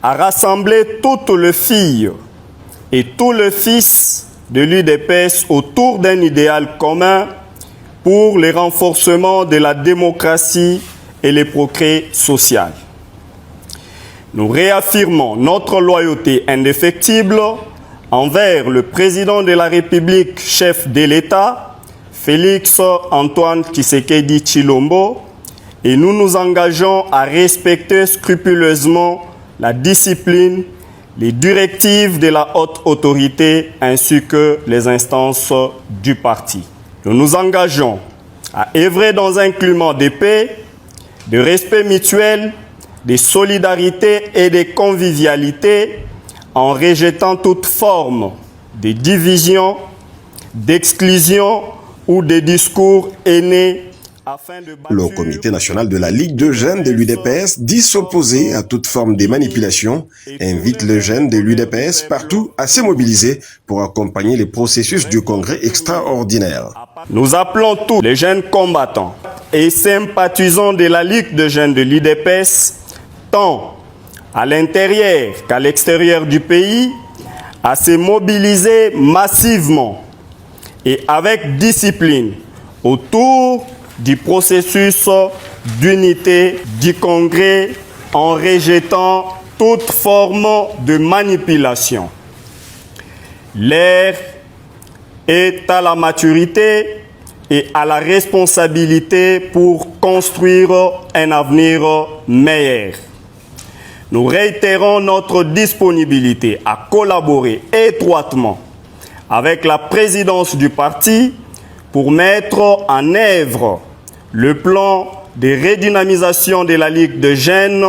à rassembler toutes les filles et tous les fils de l'UDPS autour d'un idéal commun pour le renforcement de la démocratie et le progrès social. Nous réaffirmons notre loyauté indéfectible envers le président de la République, chef de l'État, Félix Antoine Tshisekedi Tshilombo, et nous nous engageons à respecter scrupuleusement la discipline, les directives de la haute autorité ainsi que les instances du parti. Nous nous engageons à œuvrer dans un climat de paix, de respect mutuel, de solidarité et de convivialité en rejetant toute forme de division, d'exclusion ou de discours haineux. Le comité national de la Ligue de jeunes de l'UDPS dit s'opposer à toute forme de manipulation et invite les jeunes de l'UDPS partout à se mobiliser pour accompagner les processus du congrès extraordinaire. Nous appelons tous les jeunes combattants et sympathisants de la Ligue de jeunes de l'UDPS, tant à l'intérieur qu'à l'extérieur du pays, à se mobiliser massivement et avec discipline autour du processus d'unité du Congrès en rejetant toute forme de manipulation. L'ère est à la maturité et à la responsabilité pour construire un avenir meilleur. Nous réitérons notre disponibilité à collaborer étroitement avec la présidence du parti pour mettre en œuvre le plan de redynamisation de la Ligue de jeunes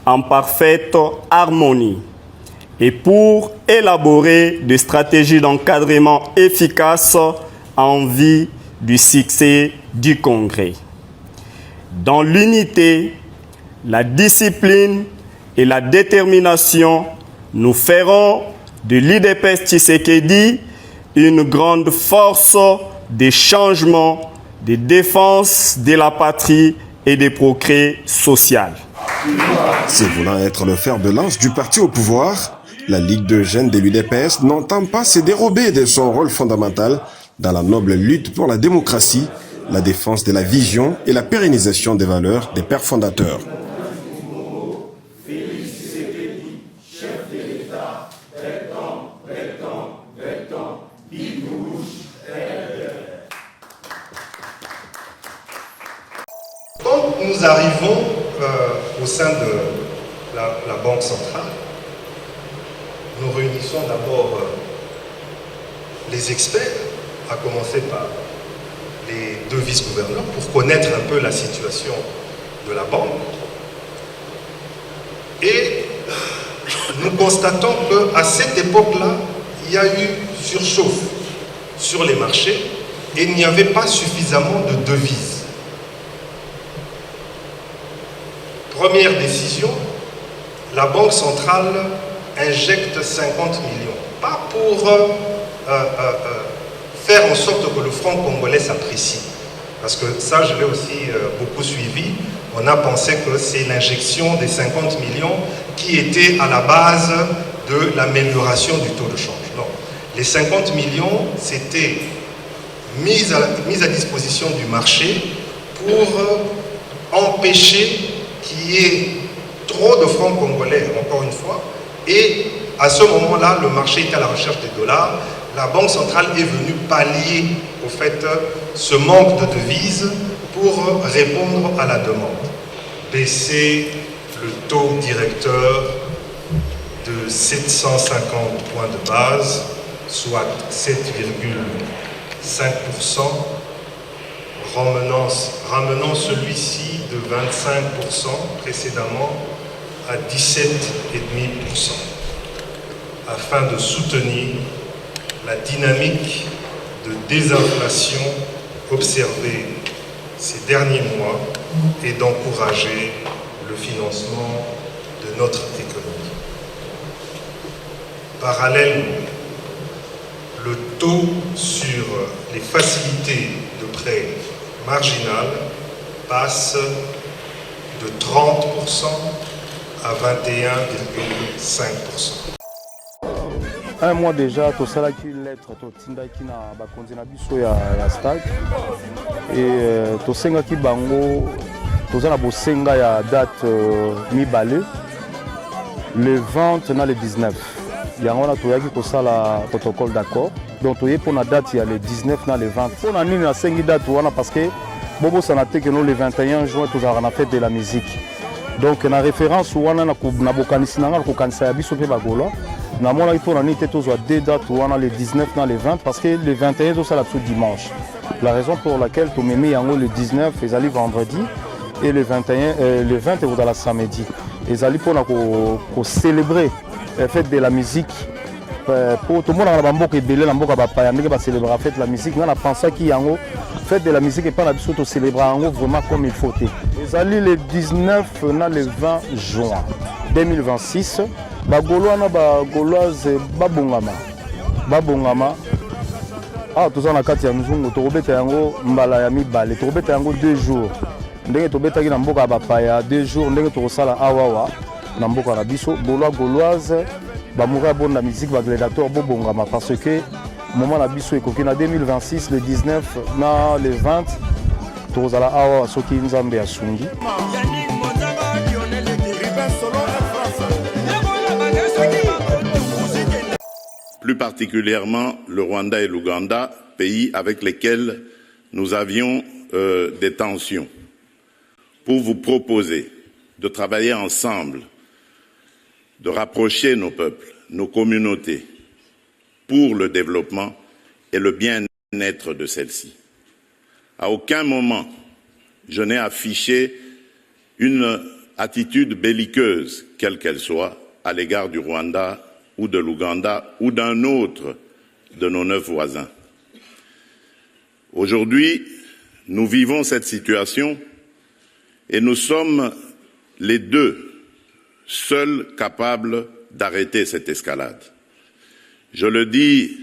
en parfaite harmonie et pour élaborer des stratégies d'encadrement efficaces en vue du succès du Congrès. Dans l'unité, la discipline et la détermination, nous ferons de l'UDPS Tshisekedi une grande force des changements, des défenses de la patrie et des progrès sociaux. Se voulant être le fer de lance du parti au pouvoir, la Ligue de jeunes de l'UDPS n'entend pas se dérober de son rôle fondamental dans la noble lutte pour la démocratie, la défense de la vision et la pérennisation des valeurs des pères fondateurs. Quand nous arrivons au sein de la Banque centrale, nous réunissons d'abord les experts, à commencer par les deux vice-gouverneurs, pour connaître un peu la situation de la banque. Et nous constatons qu'à cette époque-là, il y a eu surchauffe sur les marchés et il n'y avait pas suffisamment de devises. Première décision, la Banque centrale injecte 50 millions. Pas pour faire en sorte que le franc congolais s'apprécie. Parce que ça, je l'ai aussi beaucoup suivi. On a pensé que c'est l'injection des 50 millions qui était à la base de l'amélioration du taux de change. Non. Les 50 millions, c'était mise à disposition du marché pour empêcher qu'il y ait trop de francs congolais, encore une fois. Et à ce moment-là, le marché était à la recherche des dollars. La Banque centrale est venue pallier au fait ce manque de devises pour répondre à la demande. Baisser le taux directeur de 750 points de base, soit 7,5%, ramenant celui-ci de 25% précédemment à 17,5%, afin de soutenir la dynamique de désinflation observée ces derniers mois et d'encourager le financement de notre économie. Parallèlement, le taux sur les facilités de prêt marginales passe de 30% à 21,5%. Un mois déjà, tout ça qui lettre, tout tinda qui na bakonzi na biso ya stade et tout senga qui bango, tout ça na bosenga ya date mi balé le 20 na le 19. Yango na toyaki kosala protocole d'accord. Donc toye pour la date il y a le 19 na le 20. Pour na nini na sengi date wana parce que bobo sanate que nous le 21 juin tous a fête de la musique. Donc na référence wana na bokanisi na ko kanisa ya biso pe bagolo. Na mona pour na nité tous deux dates wana le 19 na le 20 parce que le 21 tout ça la dimanche. La raison pour laquelle tu me mets yango le 19 ils allaient vendredi et le 21 le 20 et dans la samedi. Ils allaient pour célébrer la fête de la musique. Pour tout le monde dans la bamboka ebele na mboka bapaya ndenge ba célébrer la fête de la musique. On a pensé qu'il y a une fête de la musique et pas la biso to célébrer vraiment comme il faut. Ils allaient le 19 na le 20 juin 2026. Bagolo na bagoloise babongama. Ah, tout ça na kati ya mzungu tokobeta yango mbala ya mibale tokobeta yango 2 jours. Ndenge tobetaki na mboka bapaya 2 jours ndenge tokosala awawa na mboka na biso gauloise bamoura bonne la musique ba gladiateur bobongama parce que moment na biso ekoki na 2026 le 19 na le 20 tozala awawa soki nzambe ya sungi. Plus particulièrement le Rwanda et l'Ouganda, pays avec lesquels nous avions des tensions, pour vous proposer de travailler ensemble, de rapprocher nos peuples, nos communautés, pour le développement et le bien-être de celles-ci. À aucun moment, je n'ai affiché une attitude belliqueuse, quelle qu'elle soit, à l'égard du Rwanda ou de l'Ouganda ou d'un autre de nos 9 voisins. Aujourd'hui, nous vivons cette situation et nous sommes les deux seuls capables d'arrêter cette escalade. Je le dis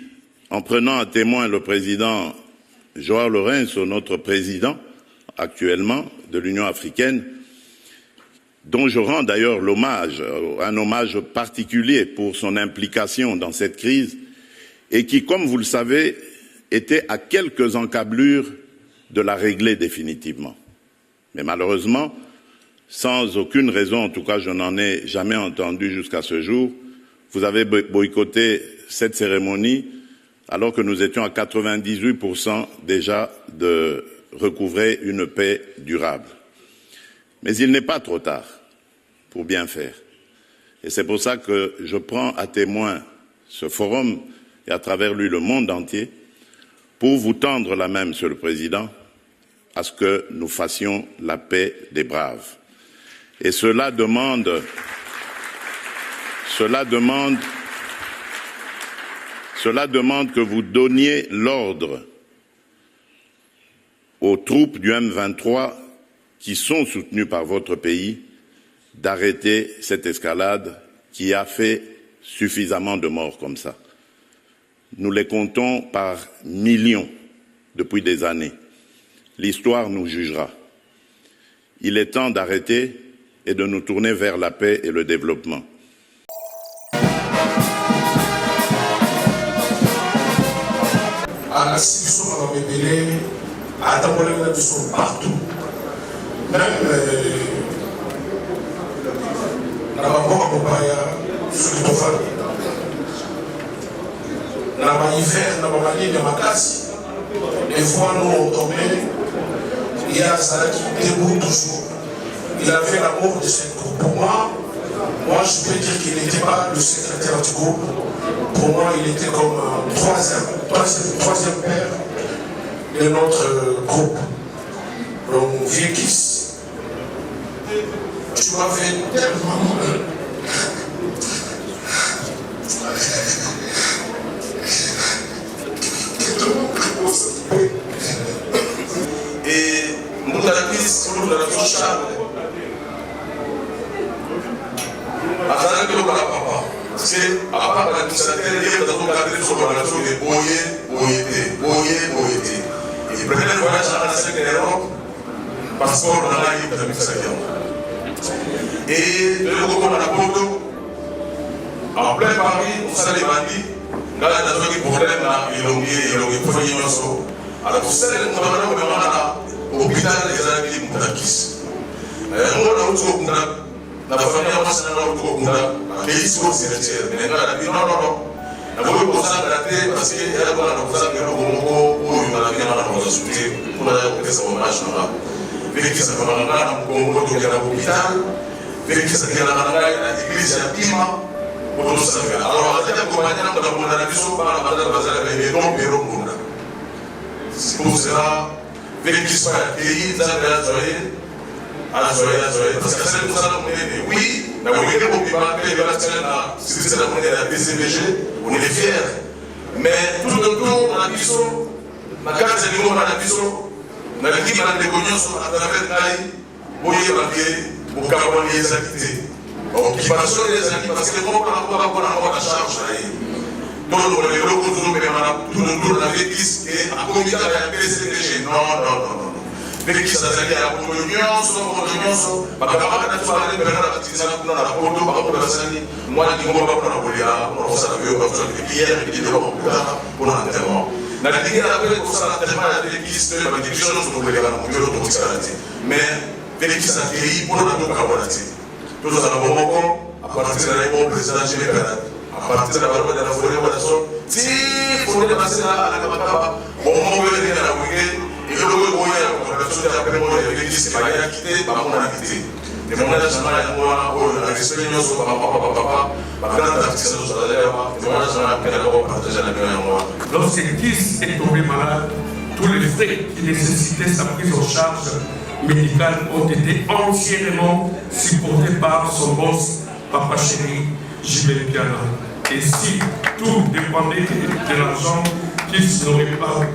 en prenant à témoin le président Joao Lourenço, notre président actuellement de l'Union africaine, dont je rends d'ailleurs l'hommage, un hommage particulier pour son implication dans cette crise, et qui, comme vous le savez, était à quelques encablures de la régler définitivement. Mais malheureusement, sans aucune raison, en tout cas je n'en ai jamais entendu jusqu'à ce jour, vous avez boycotté cette cérémonie alors que nous étions à 98% déjà de recouvrer une paix durable. Mais il n'est pas trop tard pour bien faire. Et c'est pour ça que je prends à témoin ce forum et à travers lui le monde entier pour vous tendre la main, Monsieur le Président, à ce que nous fassions la paix des braves. Et cela demande que vous donniez l'ordre aux troupes du M23 qui sont soutenues par votre pays d'arrêter cette escalade qui a fait suffisamment de morts comme ça. Nous les comptons par millions depuis des années. L'histoire nous jugera. Il est temps d'arrêter et de nous tourner vers la paix et le développement. Partout. Même na bamboka mopaya soki tofali na bahiver na bamanini ya makasi des fois nous on tombait il a azalaki debout toujours il a fait l'amour de cette groupe pour moi je peux dire qu'il n'était pas le secrétaire du groupe pour moi il était comme troisième père de notre groupe donc Viekis. Tu m'as fait tellement mal. Et Moutarakis, pour nous, la charme. Azana que papa. Parce que papa, la administrateur, il y a dans le cadre de son relation de boyé. Et peut-être le voyage à la Sénégal, parce qu'on a eu de l'administration. Et de l'autre côté, en plein Paris, on s'est bandits. Dans la zone qui problème, il a fait une chose. Alors, pour celle qui a l'hôpital des Anglais Moutakis. On a aussi na famille ya mwasi nanga okokunda akeisi ko cimetière mais nga na bi non nakoki kozanga te parce que eyakona na kozanga eloko moko oyo nalaki nanga na kozasuti mpona ya kopesa hommage nanga vekisaka nanga na mokongo tokenda na hôpital vekisaka nanga na ngai na église ya bima otosangela alors azali akompagné na motambola na biso bana bazala bazala baedon pero munda pour cela vekisa ya pays nzambe azoye parce que c'est pour ça que oui, la moyenne au Biban, c'est la monnaie de la BCBG, on est fiers. Mais tout le temps, on a dit ça, la carte de l'Union, on a dit ça, on a dit que les cognos à travers l'Aïe, on y est marqué, au Cameroun, les activités. Donc, qui passent les activités, parce que les gens n'ont pas la charge. Donc, on est là, tout le monde, on avait dit, et à combien de la BCBG? Non. Vekisa zali ya koto nyonso bakabaka na tswala le bana batizana kuna na koto bakabaka basani mwana ngomba bakona bolia professeur bio bakona hier et de bakona pour l'enterrement na diga la belle pour ça l'enterrement ya vekisa ba division no bolia na mbiro to tsarati mais vekisa kei pour na to kabolati to za na bomoko a partir de la bon président général a partir de la barbe de la forêt wala so si pour le passer à la kabaka bon on veut venir à week-end et le moyen la personne après moi il dit c'est pas bien quitter pas mon activité et mon âge jamais moi la expérience sur papa grande artiste sur la lèvre et mon âge jamais d'abord partager la bien moi lorsque Kiss est tombé malade tous les frais qui nécessitaient sa prise en charge médicale ont été entièrement supportés par son boss papa chéri Gilles Piana et si tout dépendait de l'argent Kiss n'aurait pas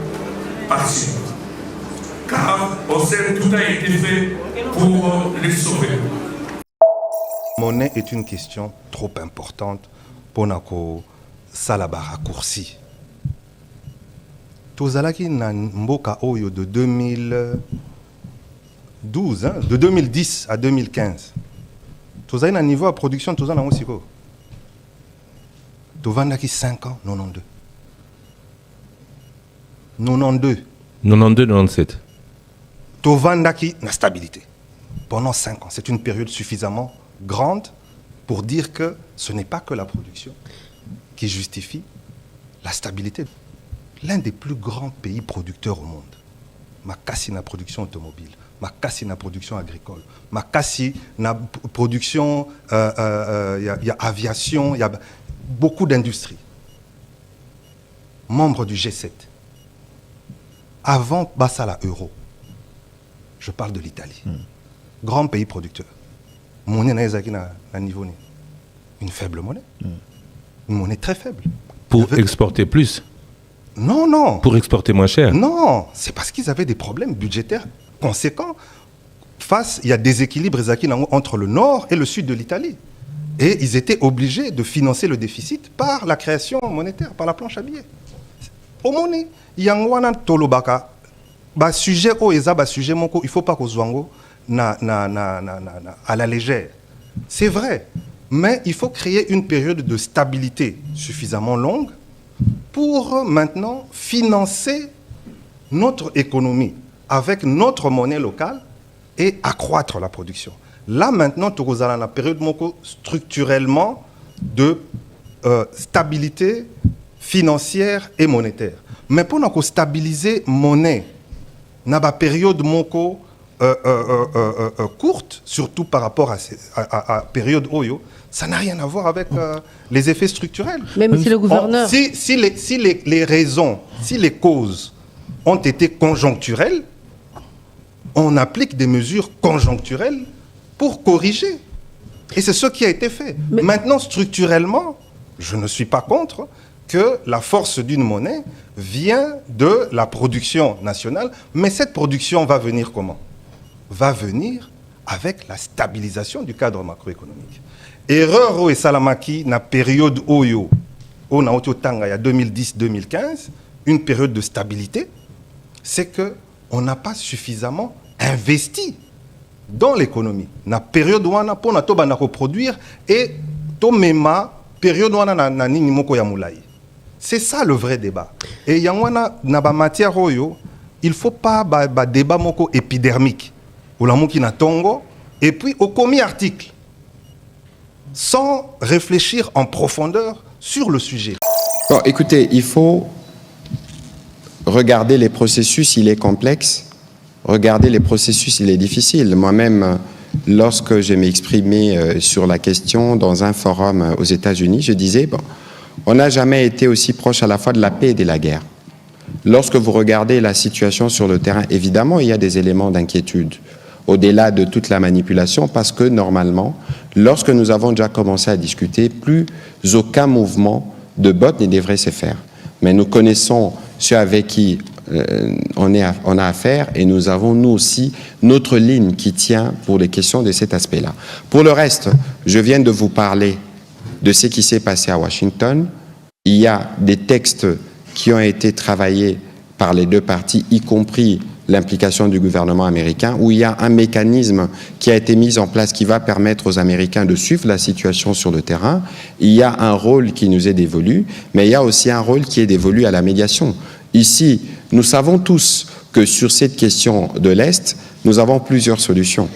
parti car au sein tout a été fait pour les sauver. Monnaie est une question trop importante pour nako salaba raccourci. Tozalaki na mboka oyo de 2012, de 2010 à 2015. Tozali na niveau de production tozana osiko. Tovandaki 5 ans 92. 97. Tovandaki na stabilité. Pendant 5 ans, c'est une période suffisamment grande pour dire que ce n'est pas que la production qui justifie la stabilité. L'un des plus grands pays producteurs au monde, Makassi na production automobile, Makassi na production agricole, Makassi na production, y a aviation, il y a beaucoup d'industries. Membre du G7. Avant Bassala Euro, je parle de l'Italie. Grand pays producteur. Monnaie na niveau une faible monnaie. Une monnaie très faible. Pour exporter plus? Non. Pour exporter moins cher? Non, c'est parce qu'ils avaient des problèmes budgétaires conséquents. Il y a des équilibres entre le nord et le sud de l'Italie. Et ils étaient obligés de financer le déficit par la création monétaire, par la planche à billets. Au monnaie, yangwana tolobaka. Ba sujet o eza ba sujet moko il faut pas qu'on zwango à la légère. C'est vrai, mais il faut créer une période de stabilité suffisamment longue pour maintenant financer notre économie avec notre monnaie locale et accroître la production. Là maintenant, tu as la période moko structurellement de stabilité financière et monétaire. Mais pour nous stabiliser monnaie, na ba période moko courte, surtout par rapport à période Oyo, ça n'a rien à voir avec les effets structurels. Même si le gouverneur... Si les raisons, si les causes ont été conjoncturelles, on applique des mesures conjoncturelles pour corriger. Et c'est ce qui a été fait. Maintenant, structurellement, je ne suis pas contre que la force d'une monnaie vient de la production nationale, mais cette production va venir comment? Va venir avec la stabilisation du cadre macroéconomique. Erreur au Salamaki, na période Oyo, on a au Tanga, il y a 2010-2015, une période de stabilité, c'est qu'on n'a pas suffisamment investi dans l'économie. Na période où on a pour produire et tomema période où on a nini moko ya moulaï. C'est ça le vrai débat. Et yangwana na ba matière oyo, il faut pas ba débat moko épidermique. Ou la moko na tongo et puis au commis article. sans réfléchir en profondeur sur le sujet. Bon, écoutez, il faut regarder les processus, il est complexe. Regarder les processus, il est difficile. Moi-même, lorsque je m'exprimais sur la question dans un forum aux États-Unis, je disais, bon, on n'a jamais été aussi proche à la fois de la paix et de la guerre. Lorsque vous regardez la situation sur le terrain, évidemment, il y a des éléments d'inquiétude, au-delà de toute la manipulation, parce que normalement, lorsque nous avons déjà commencé à discuter, plus aucun mouvement de botte ne devrait se faire. Mais nous connaissons ceux avec qui on a affaire et nous avons, nous aussi, notre ligne qui tient pour les questions de cet aspect-là. Pour le reste, je viens de vous parler de ce qui s'est passé à Washington. Il y a des textes qui ont été travaillés par les deux parties, y compris l'implication du gouvernement américain, où il y a un mécanisme qui a été mis en place qui va permettre aux Américains de suivre la situation sur le terrain. Il y a un rôle qui nous est dévolu, mais il y a aussi un rôle qui est dévolu à la médiation. Ici, nous savons tous que sur cette question de l'Est, nous avons plusieurs solutions.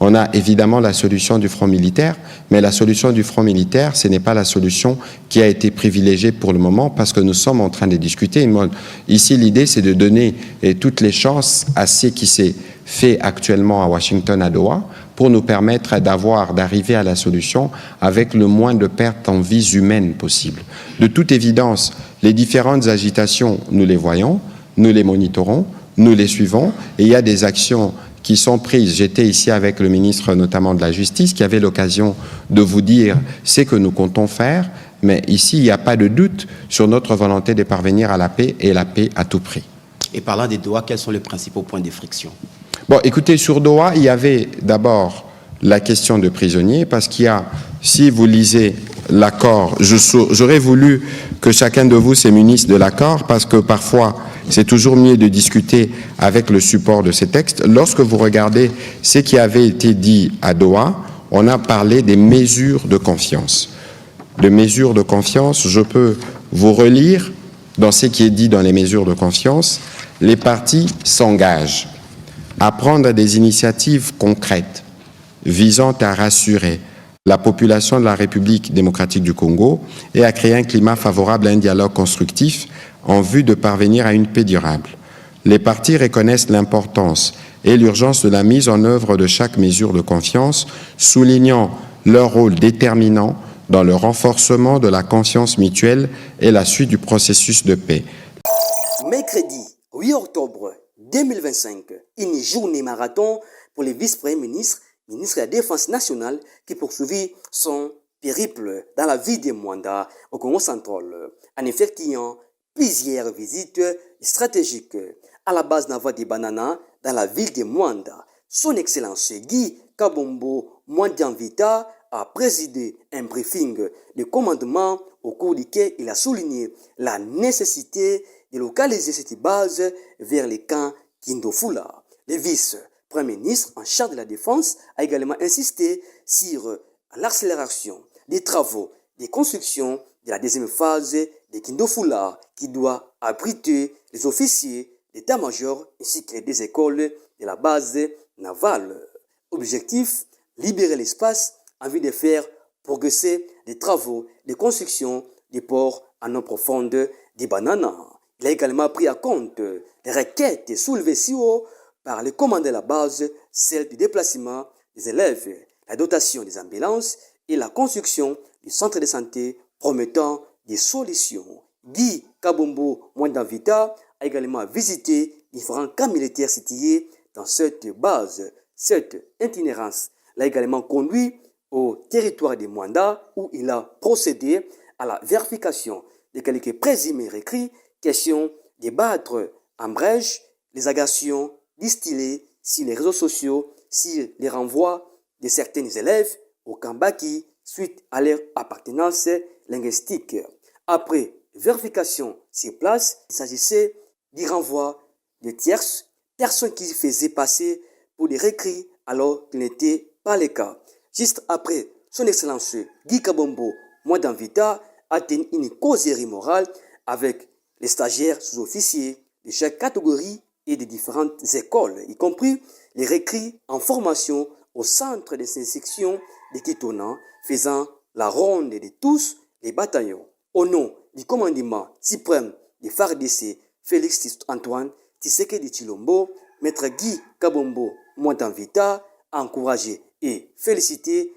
On a évidemment la solution du front militaire, mais la solution du front militaire, ce n'est pas la solution qui a été privilégiée pour le moment parce que nous sommes en train de discuter. Ici, l'idée, c'est de donner toutes les chances à ce qui s'est fait actuellement à Washington, à Doha, pour nous permettre d'arriver à la solution avec le moins de pertes en vies humaines possible. De toute évidence, les différentes agitations, nous les voyons, nous les monitorons, nous les suivons, et il y a des actions qui sont prises. J'étais ici avec le ministre notamment de la Justice qui avait l'occasion de vous dire ce que nous comptons faire, mais ici il n'y a pas de doute sur notre volonté de parvenir à la paix et la paix à tout prix. Et parlant des Doha, quels sont les principaux points de friction? Bon, écoutez, sur Doha, il y avait d'abord la question de prisonniers, parce qu'il y a, si vous lisez l'accord, j'aurais voulu que chacun de vous se munisse de l'accord, parce que parfois, c'est toujours mieux de discuter avec le support de ces textes. Lorsque vous regardez ce qui avait été dit à Doha, on a parlé des mesures de confiance. De mesures de confiance, je peux vous relire dans ce qui est dit dans les mesures de confiance. Les parties s'engagent à prendre des initiatives concrètes visant à rassurer la population de la République démocratique du Congo et à créer un climat favorable à un dialogue constructif en vue de parvenir à une paix durable. Les partis reconnaissent l'importance et l'urgence de la mise en œuvre de chaque mesure de confiance, soulignant leur rôle déterminant dans le renforcement de la confiance mutuelle et la suite du processus de paix. Mercredi 8 octobre 2025, une journée marathon pour les vice-premiers ministres, ministre de la Défense nationale, qui poursuivit son périple dans la ville de Mwanda, au Congo central, en effectuant plusieurs visites stratégiques à la base navale de Banana dans la ville de Mwanda. Son Excellence Guy Kabombo Mwandianvita a présidé un briefing de commandement au cours duquel il a souligné la nécessité de localiser cette base vers les camps Kindofula. Le vice-premier ministre en charge de la défense a également insisté sur l'accélération des travaux de construction de la deuxième phase de Kindofula qui doit abriter les officiers d'état-major ainsi que les deux écoles de la base navale. Objectif, libérer l'espace en vue de faire progresser les travaux de construction des ports en eau profonde des Bananas. Il a également pris en compte les requêtes soulevées si haut par le commandant de la base, celle du déplacement des élèves, la dotation des ambulances et la construction du centre de santé promettant des solutions. Guy Kabombo Mwandianvita a également visité différents camps militaires situés dans cette base. Cette itinérance l'a également conduit au territoire de Mwanda où il a procédé à la vérification de quelques présumés récrits, question de battre en brèche les agressions distillées sur les réseaux sociaux, sur les renvois de certains élèves au camp Baki suite à leur appartenance linguistique. Après vérification sur place, il s'agissait du renvoi de tierces, personnes qui faisaient passer pour des récrits alors qu'il n'était pas le cas. Juste après, son Excellence Guy Kabombo Mwandianvita a tenu une causerie morale avec les stagiaires sous-officiers de chaque catégorie et des différentes écoles, y compris les récrits en formation au centre de ces sections de Kitona, faisant la ronde de tous les bataillons. Au nom du commandement suprême des FARDC, Félix Antoine Tshisekedi Tshilombo, Maître Guy Kabombo Mwantanvita a encouragé et félicité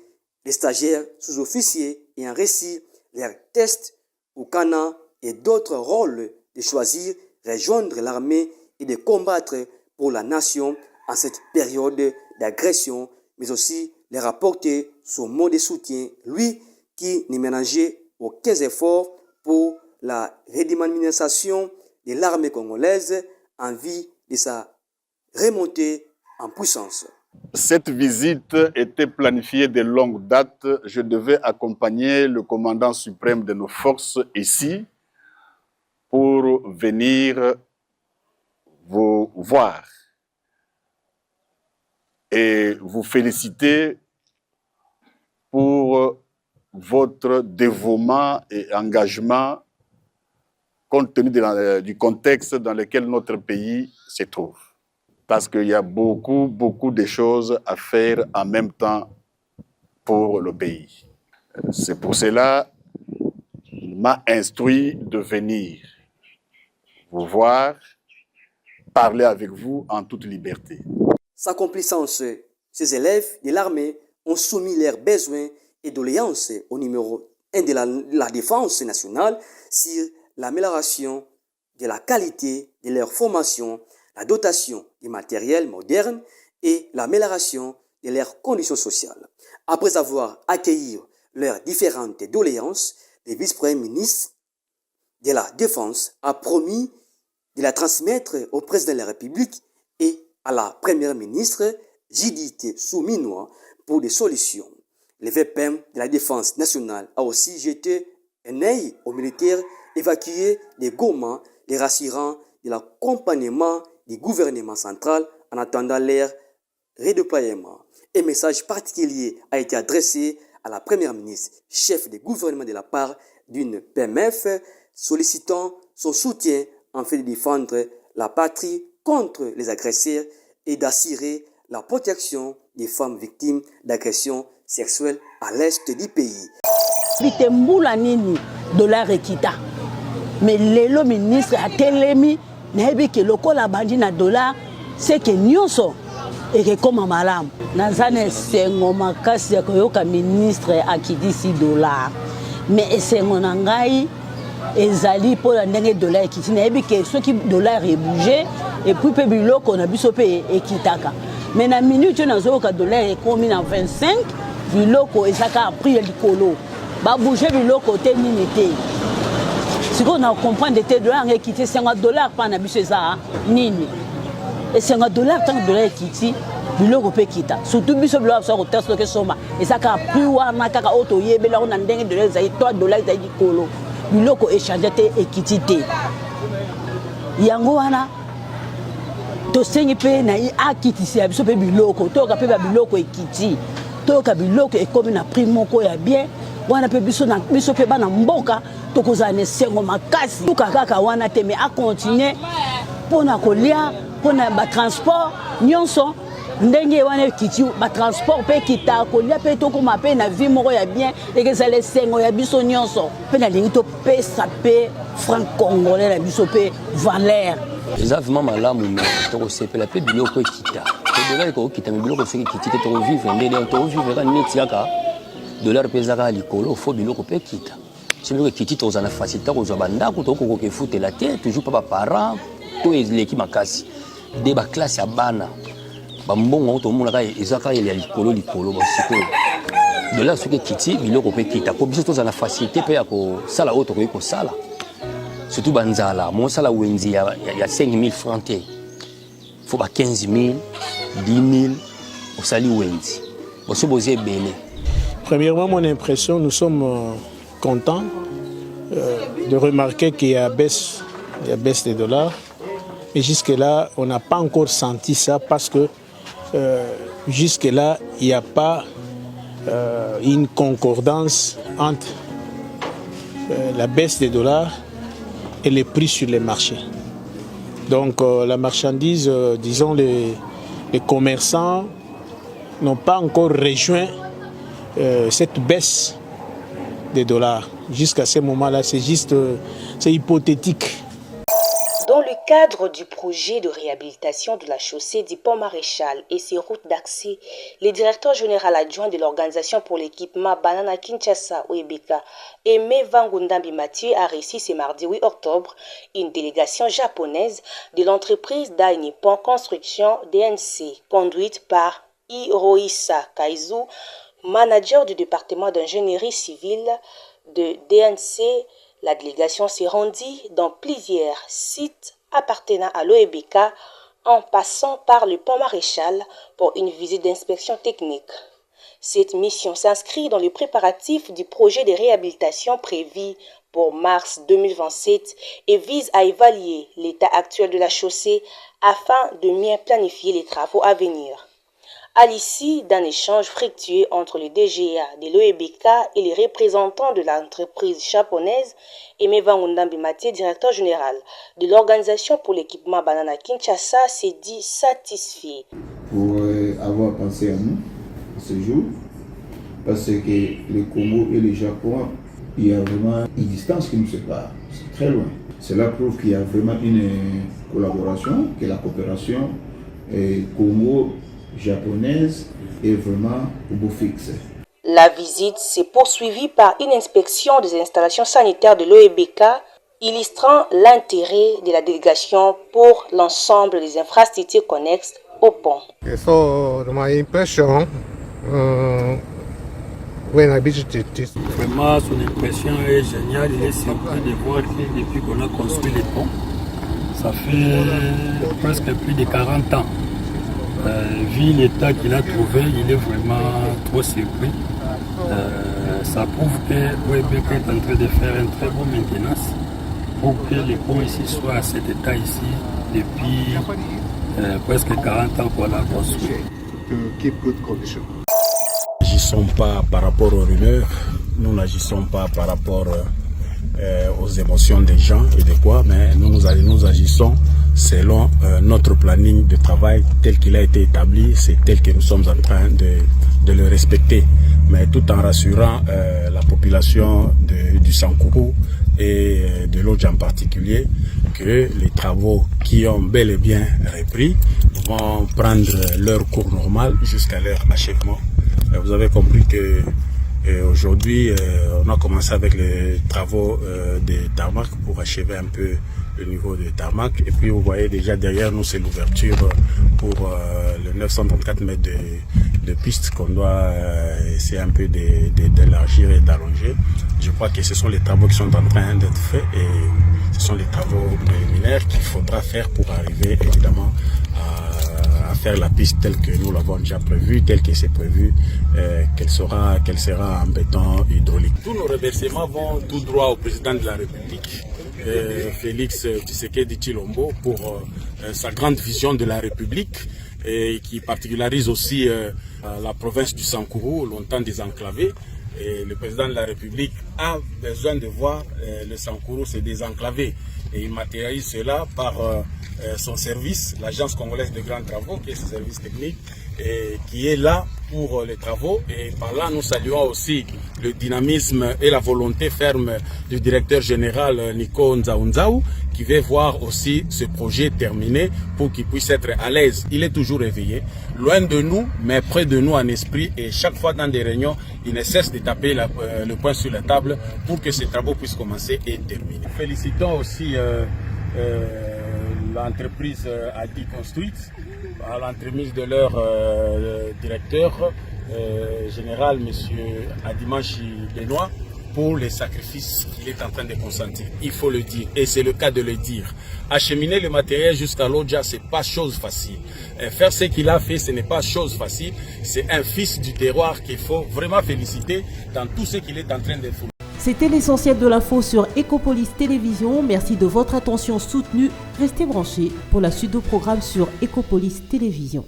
les stagiaires sous-officiers et en récit leurs tests au Cana et d'autres rôles de choisir, rejoindre l'armée et de combattre pour la nation en cette période d'agression, mais aussi les rapporter son mot de soutien, lui qui ne ménageait aucun effort pour la redynamisation de l'armée congolaise en vue de sa remontée en puissance. Cette visite était planifiée de longue date. Je devais accompagner le commandant suprême de nos forces ici pour venir vous voir et vous féliciter pour votre dévouement et engagement compte tenu du contexte dans lequel notre pays se trouve. Parce qu'il y a beaucoup de choses à faire en même temps pour le pays. C'est pour cela qu'il m'a instruit de venir vous voir, parler avec vous en toute liberté. S'accomplissant ces élèves de l'armée ont soumis leurs besoins et doléances au numéro 1 de la défense nationale sur l'amélioration de la qualité de leur formation, la dotation du matériel moderne et l'amélioration de leurs conditions sociales. Après avoir accueilli leurs différentes doléances, le vice-premier ministre de la Défense a promis de la transmettre au président de la République et à la première ministre Judith Souminois pour des solutions. Le VPM de la Défense nationale a aussi jeté un œil aux militaires évacués de Goma, les rassurant de l'accompagnement du gouvernement central en attendant leur redéploiement. Un message particulier a été adressé à la première ministre, chef du gouvernement de la part d'une PMF, sollicitant son soutien en fait de défendre la patrie contre les agresseurs et d'assurer la protection des femmes victimes d'agressions sexuelles à l'est du pays. Bitembula nini dollar ekita. Mais lelo ministre a telemi nayebi ke lokola bandi na dollar c'est que nyonso ekoma malamu. Nazane sengo makasi koyoka ministre akidisi dollar. Mais esengo na ngai ezali pour la ndenge dollar ekiti nayebi ke soki dollar ebouger et puis pe biloko na biso pe ekitaka. Mais na minute nazoka dollar ekomi na 25 biloko ezaka prix likolo. Ba bouger biloko te nini te. Si on a comprendre des dollars qui étaient $50 par na biso ça nini. Et $50 tant dollar qui biloko pe kita. Surtout biso biloko so ko test que soma. Et ça ka plus wana kaka auto yebela on ndenge dollar za $3 za likolo. Biloko échanger te ekiti te. Yango wana to sengi pe na akiti si biso pe biloko to ka pe biloko ekiti. To ka biloko ekomi na prix moko ya bien. Wana pe biso pe bana mboka tokozane sengo makasi tuka kaka wana te mais a continuer pona kolia pona ba transport nyonso ndenge wana kiti ba transport pe kita kolia pe tokoma pe na vie moko ya bien ekezale sengo ya biso nyonso pe na lingi to pesa pe franc congolais na biso pe valeur exactement malamu mais tokosepela pe biloko ekita dollar ko kita biloko soki kiti te tokovivre ndenge tokovivre neti kaka dollar pesaka likolo fo biloko pe kita c'est vrai que kiti tozana facilité ko banda ko to ko ke foute la tête toujours pas parents to l'équipe makasi de ba classe ya bana ba mbongo to mona ka ezaka ya likolo ba siko dollar soki kiti biloko pe kita ko biso tozana facilité pe ya ko sala auto ko sala surtout banzala mon sala wenzi ya 5000 francs te faut ba 15000 10000 au sali wenzi bo so boze belé. Premièrement, mon impression, nous sommes contents de remarquer qu'il y a baisse des dollars. Mais jusque-là, on n'a pas encore senti ça parce que jusque-là, il n'y a pas une concordance entre la baisse des dollars et les prix sur les marchés. Donc la marchandise, disons les commerçants n'ont pas encore rejoint cette baisse des dollars. Jusqu'à ce moment-là, c'est hypothétique. Dans le cadre du projet de réhabilitation de la chaussée du Pont Maréchal et ses routes d'accès, le directeur général adjoint de l'Organisation pour l'équipement Banana Kinshasa OEBK, Aimé Vangundambi Mathieu, a reçu ce mardi 8 octobre une délégation japonaise de l'entreprise Dai Nippon Construction DNC, conduite par Hirohisa Kaizu, manager du département d'ingénierie civile de DNC. La délégation s'est rendue dans plusieurs sites appartenant à l'OEBK en passant par le Pont Maréchal pour une visite d'inspection technique. Cette mission s'inscrit dans le préparatif du projet de réhabilitation prévu pour mars 2027 et vise à évaluer l'état actuel de la chaussée afin de mieux planifier les travaux à venir. À l'issue d'un échange fructueux entre le DGA de l'OEBK et les représentants de l'entreprise japonaise, Aimé Vangundambi Mathieu, directeur général de l'Organisation pour l'équipement Banana Kinshasa, s'est dit satisfait. Pour avoir pensé à nous ce jour, parce que le Congo et le Japon, il y a vraiment une distance qui nous sépare, c'est très loin. Cela prouve qu'il y a vraiment une collaboration, que la coopération Congo-japonaise est vraiment au beau fixe. La visite s'est poursuivie par une inspection des installations sanitaires de l'OEBK, illustrant l'intérêt de la délégation pour l'ensemble des infrastructures connexes au pont. Ma impression, Vraiment, son impression est géniale. Il est surpris de voir que depuis qu'on a construit les ponts, ça fait presque plus de 40 ans. Vu l'état qu'il a trouvé, il est vraiment trop surpris. Ça prouve que l'OEBK est en train de faire un très bon maintenance pour que les ponts ici soient à cet état ici depuis presque 40 ans qu'on a construit. N'agissons pas par rapport aux rumeurs, nous n'agissons pas par rapport aux émotions des gens et de quoi, mais nous agissons selon notre planning de travail tel qu'il a été établi, c'est tel que nous sommes en train de le respecter, mais tout en rassurant la population du Sankourou et de l'Odja en particulier, que les travaux qui ont bel et bien repris vont prendre leur cours normal jusqu'à leur achèvement. Vous avez compris que aujourd'hui, on a commencé avec les travaux de tarmac pour achever un peu le niveau de tarmac. Et puis vous voyez déjà derrière nous, c'est l'ouverture pour le 934 mètres de piste qu'on doit essayer un peu d'élargir et d'allonger. Je crois que ce sont les travaux qui sont en train d'être faits et ce sont les travaux préliminaires qu'il faudra faire pour arriver évidemment à faire la piste telle que nous l'avons déjà prévue, telle que c'est prévu, qu'elle sera en béton hydraulique. Tous nos remerciements vont tout droit au président de la République, Félix Tshisekedi Tshilombo, pour sa grande vision de la République et qui particularise aussi la province du Sankourou, longtemps désenclavée. Et le président de la République a besoin de voir le Sankourou se désenclaver. Et il matérialise cela par son service, l'Agence congolaise de grands travaux, qui est ce service technique, et qui est là pour les travaux. Et par là, nous saluons aussi le dynamisme et la volonté ferme du directeur général Nico Nzaounzaou, qui veut voir aussi ce projet terminé pour qu'il puisse être à l'aise. Il est toujours éveillé, loin de nous, mais près de nous en esprit. Et chaque fois dans des réunions, il ne cesse de taper le poing sur la table pour que ces travaux puissent commencer et terminer. Félicitons aussi l'entreprise Adi Construite à l'entremise de leur directeur général, M. Adimanchi Benoît, pour les sacrifices qu'il est en train de consentir. Il faut le dire, et c'est le cas de le dire. Acheminer le matériel jusqu'à l'Odja, ce n'est pas chose facile. Faire ce qu'il a fait, ce n'est pas chose facile. C'est un fils du terroir qu'il faut vraiment féliciter dans tout ce qu'il est en train de faire. C'était l'essentiel de l'info sur Ecopolis Télévision. Merci de votre attention soutenue. Restez branchés pour la suite du programme sur Ecopolis Télévision.